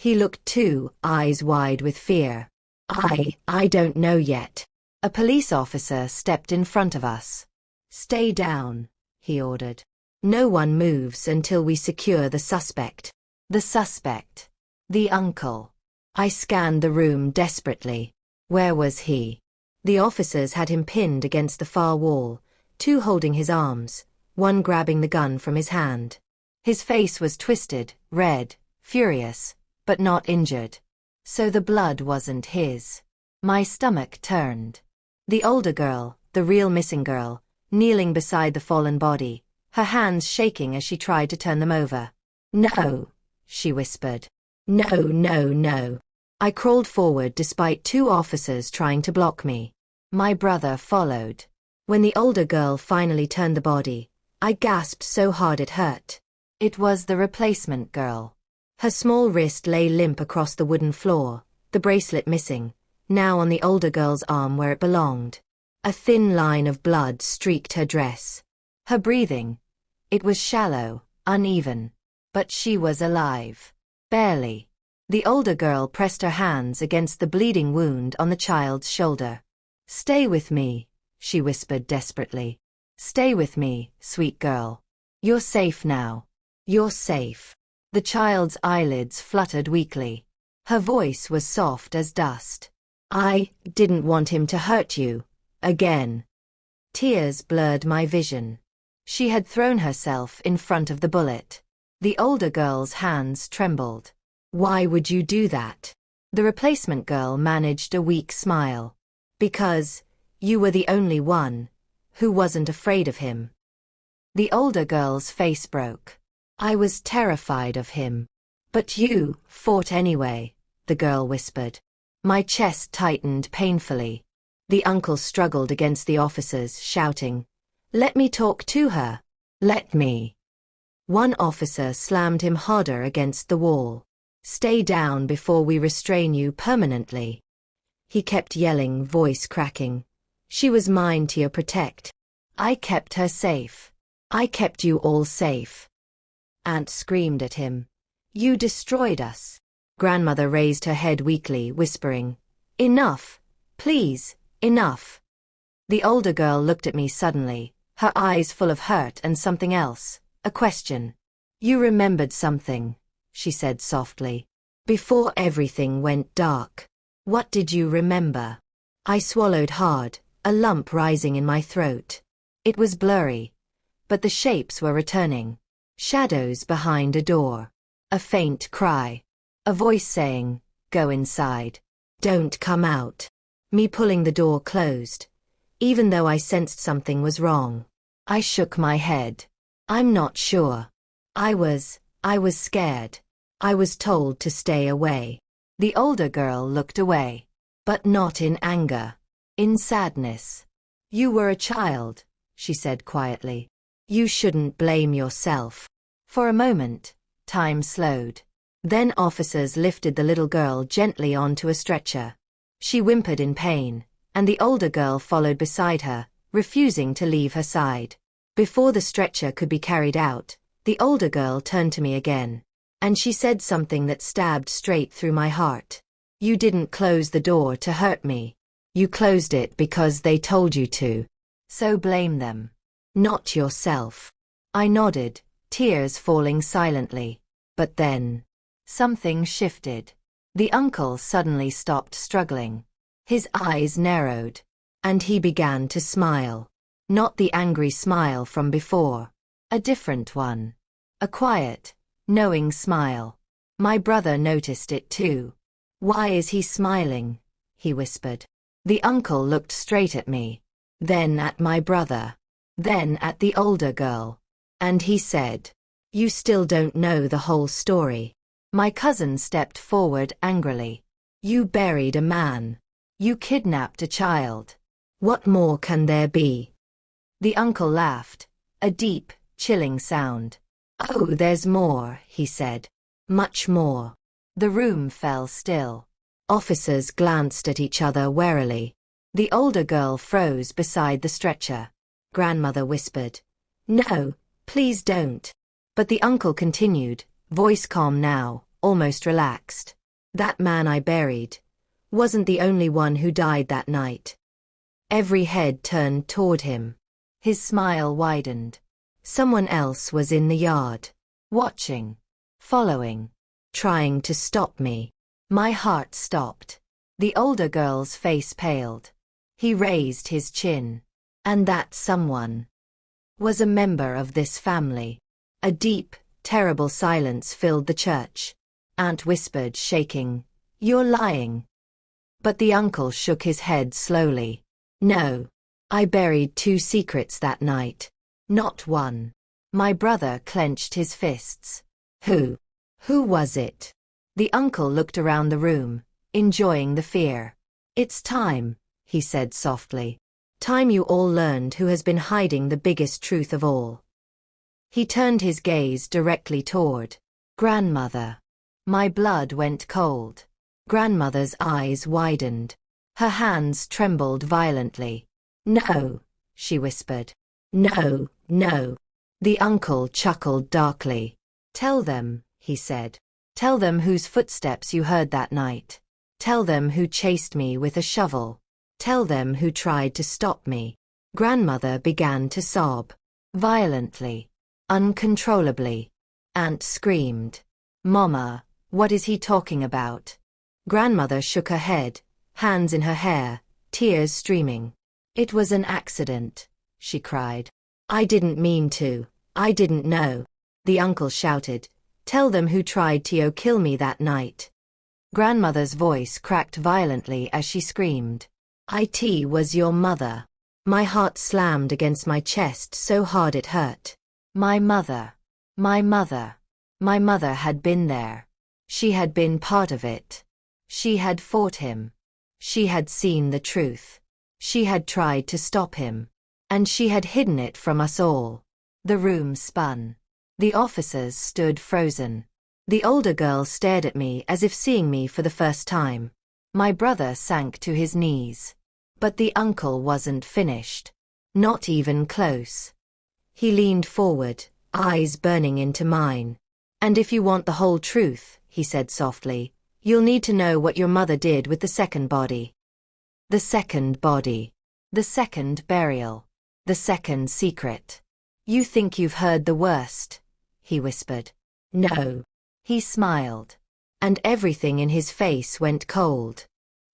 He looked too, eyes wide with fear. I don't know yet." A police officer stepped in front of us. "Stay down," he ordered. "No one moves until we secure the suspect." The suspect. The uncle. I scanned the room desperately. Where was he? The officers had him pinned against the far wall, two holding his arms, one grabbing the gun from his hand. His face was twisted, red, furious, but not injured. So the blood wasn't his. My stomach turned. The older girl, the real missing girl, kneeling beside the fallen body, her hands shaking as she tried to turn them over. "No," she whispered. "No, no, no." I crawled forward despite two officers trying to block me. My brother followed. When the older girl finally turned the body, I gasped so hard it hurt. It was the replacement girl. Her small wrist lay limp across the wooden floor, the bracelet missing, now on the older girl's arm where it belonged. A thin line of blood streaked her dress. Her breathing. It was shallow, uneven. But she was alive. Barely. The older girl pressed her hands against the bleeding wound on the child's shoulder. "Stay with me," she whispered desperately. "Stay with me, sweet girl. You're safe now. You're safe." The child's eyelids fluttered weakly. Her voice was soft as dust. "I didn't want him to hurt you. Again." Tears blurred my vision. She had thrown herself in front of the bullet. The older girl's hands trembled. "Why would you do that?" The replacement girl managed a weak smile. "Because you were the only one who wasn't afraid of him." The older girl's face broke. "I was terrified of him." "But you fought anyway," the girl whispered. My chest tightened painfully. The uncle struggled against the officers, shouting, "Let me talk to her. Let me." One officer slammed him harder against the wall. "Stay down before we restrain you permanently." He kept yelling, voice cracking. "She was mine to protect. I kept her safe. I kept you all safe." Aunt screamed at him. "You destroyed us." Grandmother raised her head weakly, whispering, "Enough. Please, enough." The older girl looked at me suddenly, her eyes full of hurt and something else, a question. "You remembered something," she said softly. "Before everything went dark. What did you remember?" I swallowed hard, a lump rising in my throat. It was blurry, but the shapes were returning. Shadows behind a door. A faint cry. A voice saying, "Go inside." Don't come out. Me pulling the door closed. Even though I sensed something was wrong. I shook my head. I'm not sure. I was scared. I was told to stay away. The older girl looked away. But not in anger. In sadness. You were a child, she said quietly. You shouldn't blame yourself. For a moment, time slowed. Then officers lifted the little girl gently onto a stretcher. She whimpered in pain, and the older girl followed beside her, refusing to leave her side. Before the stretcher could be carried out, the older girl turned to me again. And she said something that stabbed straight through my heart. You didn't close the door to hurt me. You closed it because they told you to. So blame them. Not yourself. I nodded, tears falling silently. But then, something shifted. The uncle suddenly stopped struggling. His eyes narrowed. And he began to smile. Not the angry smile from before. A different one. A quiet, knowing smile. My brother noticed it too. Why is he smiling? He whispered. The uncle looked straight at me. Then at my brother. Then at the older girl. And he said, you still don't know the whole story. My cousin stepped forward angrily. You buried a man. You kidnapped a child. What more can there be? The uncle laughed. A deep, chilling sound. Oh, there's more, he said. Much more. The room fell still. Officers glanced at each other warily. The older girl froze beside the stretcher. Grandmother whispered, no, please don't. But the uncle continued, voice calm now, almost relaxed. That man I buried wasn't the only one who died that night. Every head turned toward him. His smile widened. Someone else was in the yard. Watching. Following. Trying to stop me. My heart stopped. The older girl's face paled. He raised his chin. And that someone was a member of this family. A deep, terrible silence filled the church. Aunt whispered, shaking, you're lying. But the uncle shook his head slowly. No. I buried 2 secrets that night. Not one. My brother clenched his fists. Who? Who was it? The uncle looked around the room, enjoying the fear. It's time, he said softly. Time you all learned who has been hiding the biggest truth of all. He turned his gaze directly toward grandmother. My blood went cold. Grandmother's eyes widened. Her hands trembled violently. No, she whispered. No, no. The uncle chuckled darkly. Tell them, he said. Tell them whose footsteps you heard that night. Tell them who chased me with a shovel. Tell them who tried to stop me. Grandmother began to sob. Violently. Uncontrollably. Aunt screamed. Mama, what is he talking about? Grandmother shook her head, hands in her hair, tears streaming. It was an accident, she cried. I didn't mean to. I didn't know. The uncle shouted. Tell them who tried to kill me that night. Grandmother's voice cracked violently as she screamed. It was your mother. My heart slammed against my chest so hard it hurt. My mother. My mother. My mother had been there. She had been part of it. She had fought him. She had seen the truth. She had tried to stop him. And she had hidden it from us all. The room spun. The officers stood frozen. The older girl stared at me as if seeing me for the first time. My brother sank to his knees. But the uncle wasn't finished. Not even close. He leaned forward, eyes burning into mine. And if you want the whole truth, he said softly, you'll need to know what your mother did with the second body. The second body. The second burial. The second secret. You think you've heard the worst, he whispered. No. He smiled. And everything in his face went cold.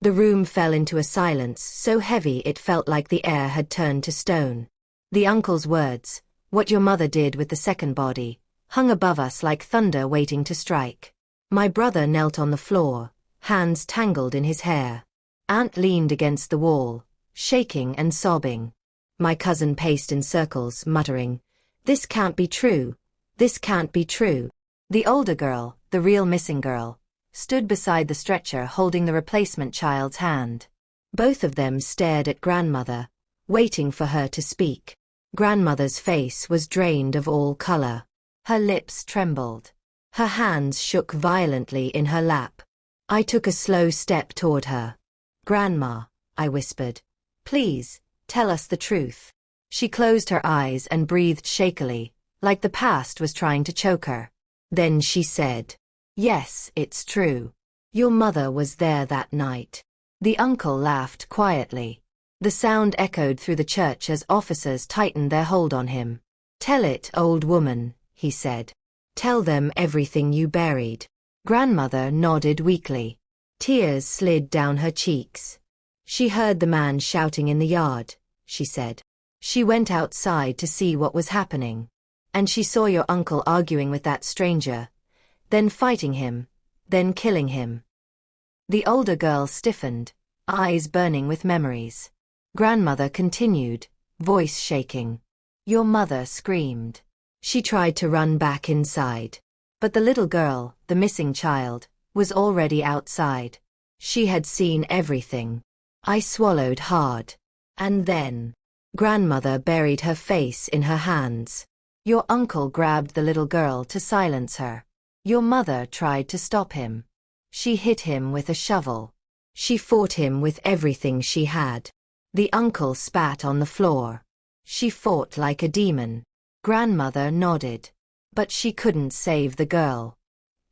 The room fell into a silence so heavy it felt like the air had turned to stone. The uncle's words, what your mother did with the second body, hung above us like thunder waiting to strike. My brother knelt on the floor, hands tangled in his hair. Aunt leaned against the wall, shaking and sobbing. My cousin paced in circles, muttering, "This can't be true. This can't be true." The older girl, the real missing girl, stood beside the stretcher holding the replacement child's hand. Both of them stared at grandmother, waiting for her to speak. Grandmother's face was drained of all color. Her lips trembled. Her hands shook violently in her lap. I took a slow step toward her. "Grandma," I whispered, "please, tell us the truth." She closed her eyes and breathed shakily, like the past was trying to choke her. Then she said, "Yes, it's true. Your mother was there that night." The uncle laughed quietly. The sound echoed through the church as officers tightened their hold on him. "Tell it, old woman," he said. "Tell them everything you buried." Grandmother nodded weakly. Tears slid down her cheeks. "She heard the man shouting in the yard," she said. "She went outside to see what was happening. And she saw your uncle arguing with that stranger, then fighting him, then killing him." The older girl stiffened, eyes burning with memories. Grandmother continued, voice shaking. "Your mother screamed. She tried to run back inside. But the little girl, the missing child, was already outside. She had seen everything." I swallowed hard. And then, grandmother buried her face in her hands. "Your uncle grabbed the little girl to silence her. Your mother tried to stop him. She hit him with a shovel. She fought him with everything she had." The uncle spat on the floor. "She fought like a demon." Grandmother nodded. "But she couldn't save the girl.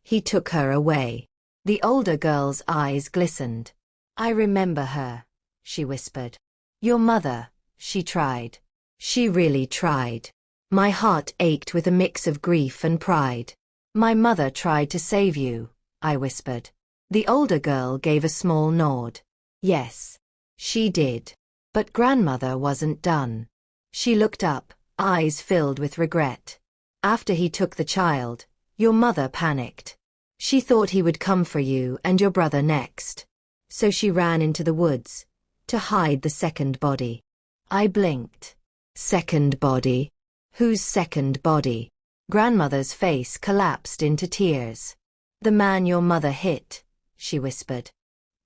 He took her away." The older girl's eyes glistened. "I remember her," she whispered. "Your mother, she tried. She really tried." My heart ached with a mix of grief and pride. "My mother tried to save you," I whispered. The older girl gave a small nod. "Yes, she did." But grandmother wasn't done. She looked up, eyes filled with regret. "After he took the child, your mother panicked. She thought he would come for you and your brother next. So she ran into the woods to hide the second body." I blinked. "Second body? Whose second body?" Grandmother's face collapsed into tears. "The man your mother hit," she whispered.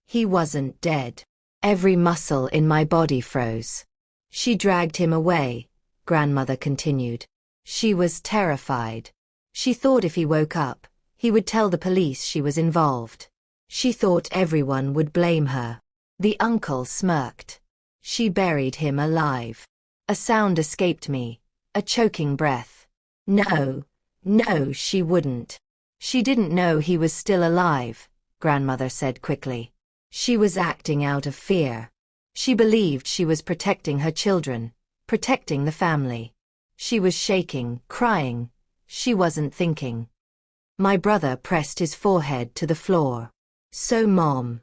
"He wasn't dead." Every muscle in my body froze. "She dragged him away," grandmother continued. "She was terrified. She thought if he woke up, he would tell the police she was involved. She thought everyone would blame her." The uncle smirked. "She buried him alive." A sound escaped me, a choking breath. "No, no, she wouldn't. She didn't know he was still alive," grandmother said quickly. "She was acting out of fear. She believed she was protecting her children, protecting the family. She was shaking, crying. She wasn't thinking." My brother pressed his forehead to the floor. "So Mom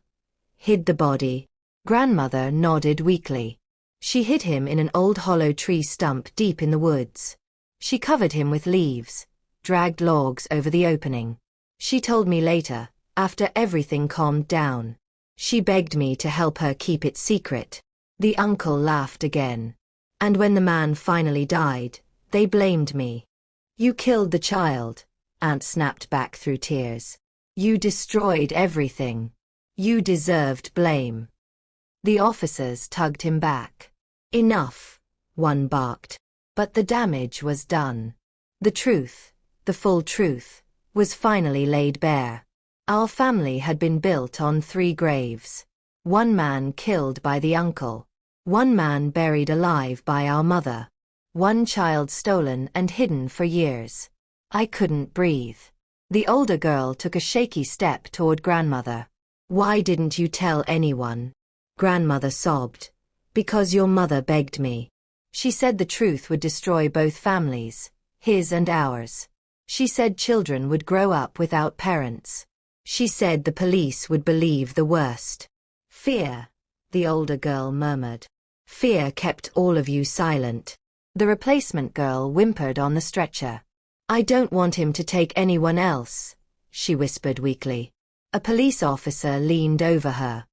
hid the body?" Grandmother nodded weakly. "She hid him in an old hollow tree stump deep in the woods. She covered him with leaves, dragged logs over the opening. She told me later, after everything calmed down. She begged me to help her keep it secret." The uncle laughed again. "And when the man finally died, they blamed me." "You killed the child," Aunt snapped back through tears. "You destroyed everything. You deserved blame." The officers tugged him back. "Enough," one barked. But the damage was done. The truth, the full truth, was finally laid bare. Our family had been built on 3 graves. 1 man killed by the uncle. 1 man buried alive by our mother. 1 child stolen and hidden for years. I couldn't breathe. The older girl took a shaky step toward grandmother. "Why didn't you tell anyone?" Grandmother sobbed. "Because your mother begged me. She said the truth would destroy both families, his and ours. She said children would grow up without parents. She said the police would believe the worst." "Fear," the older girl murmured. "Fear kept all of you silent." The replacement girl whimpered on the stretcher. "I don't want him to take anyone else," she whispered weakly. A police officer leaned over her.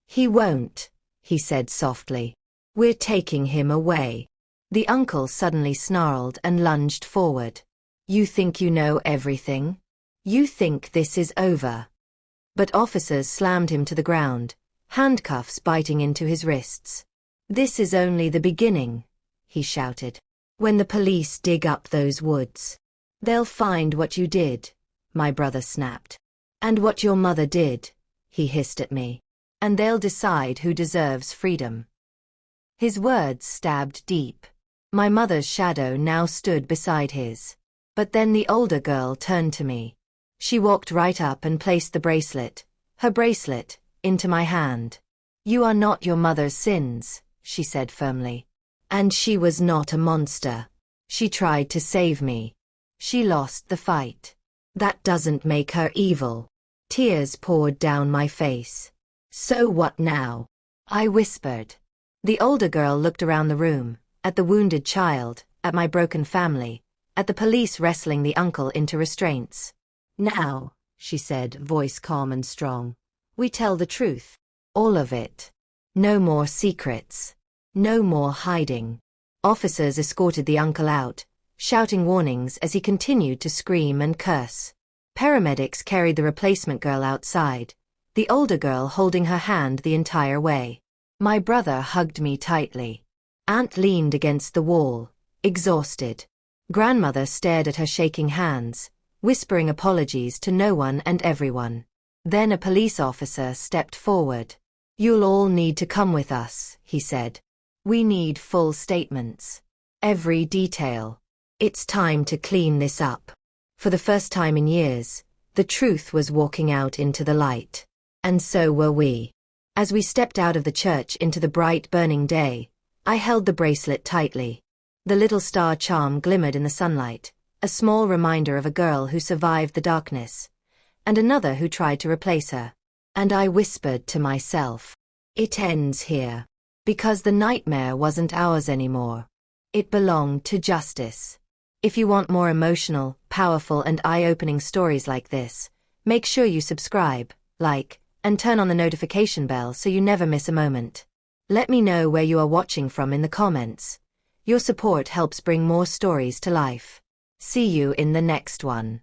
"He won't," he said softly. "We're taking him away." The uncle suddenly snarled and lunged forward. "You think you know everything? You think this is over?" But officers slammed him to the ground, handcuffs biting into his wrists. "This is only the beginning," he shouted. "When the police dig up those woods, they'll find what you did," my brother snapped. "And what your mother did," he hissed at me. "And they'll decide who deserves freedom." His words stabbed deep. My mother's shadow now stood beside his. But then the older girl turned to me. She walked right up and placed the bracelet, her bracelet, into my hand. "You are not your mother's sins," she said firmly. "And she was not a monster. She tried to save me. She lost the fight. That doesn't make her evil." Tears poured down my face. "So what now?" I whispered. The older girl looked around the room, at the wounded child, at my broken family, at the police wrestling the uncle into restraints. "Now," she said, voice calm and strong, "we tell the truth. All of it. No more secrets. No more hiding." Officers escorted the uncle out, shouting warnings as he continued to scream and curse. Paramedics carried the replacement girl outside, the older girl holding her hand the entire way. My brother hugged me tightly. Aunt leaned against the wall, exhausted. Grandmother stared at her shaking hands, whispering apologies to no one and everyone. Then a police officer stepped forward. "You'll all need to come with us," he said. "We need full statements. Every detail. It's time to clean this up." For the first time in years, the truth was walking out into the light. And so were we. As we stepped out of the church into the bright burning day, I held the bracelet tightly. The little star charm glimmered in the sunlight, a small reminder of a girl who survived the darkness, and another who tried to replace her. And I whispered to myself, "It ends here." Because the nightmare wasn't ours anymore. It belonged to justice. If you want more emotional, powerful, and eye-opening stories like this, make sure you subscribe, like, and turn on the notification bell so you never miss a moment. Let me know where you are watching from in the comments. Your support helps bring more stories to life. See you in the next one.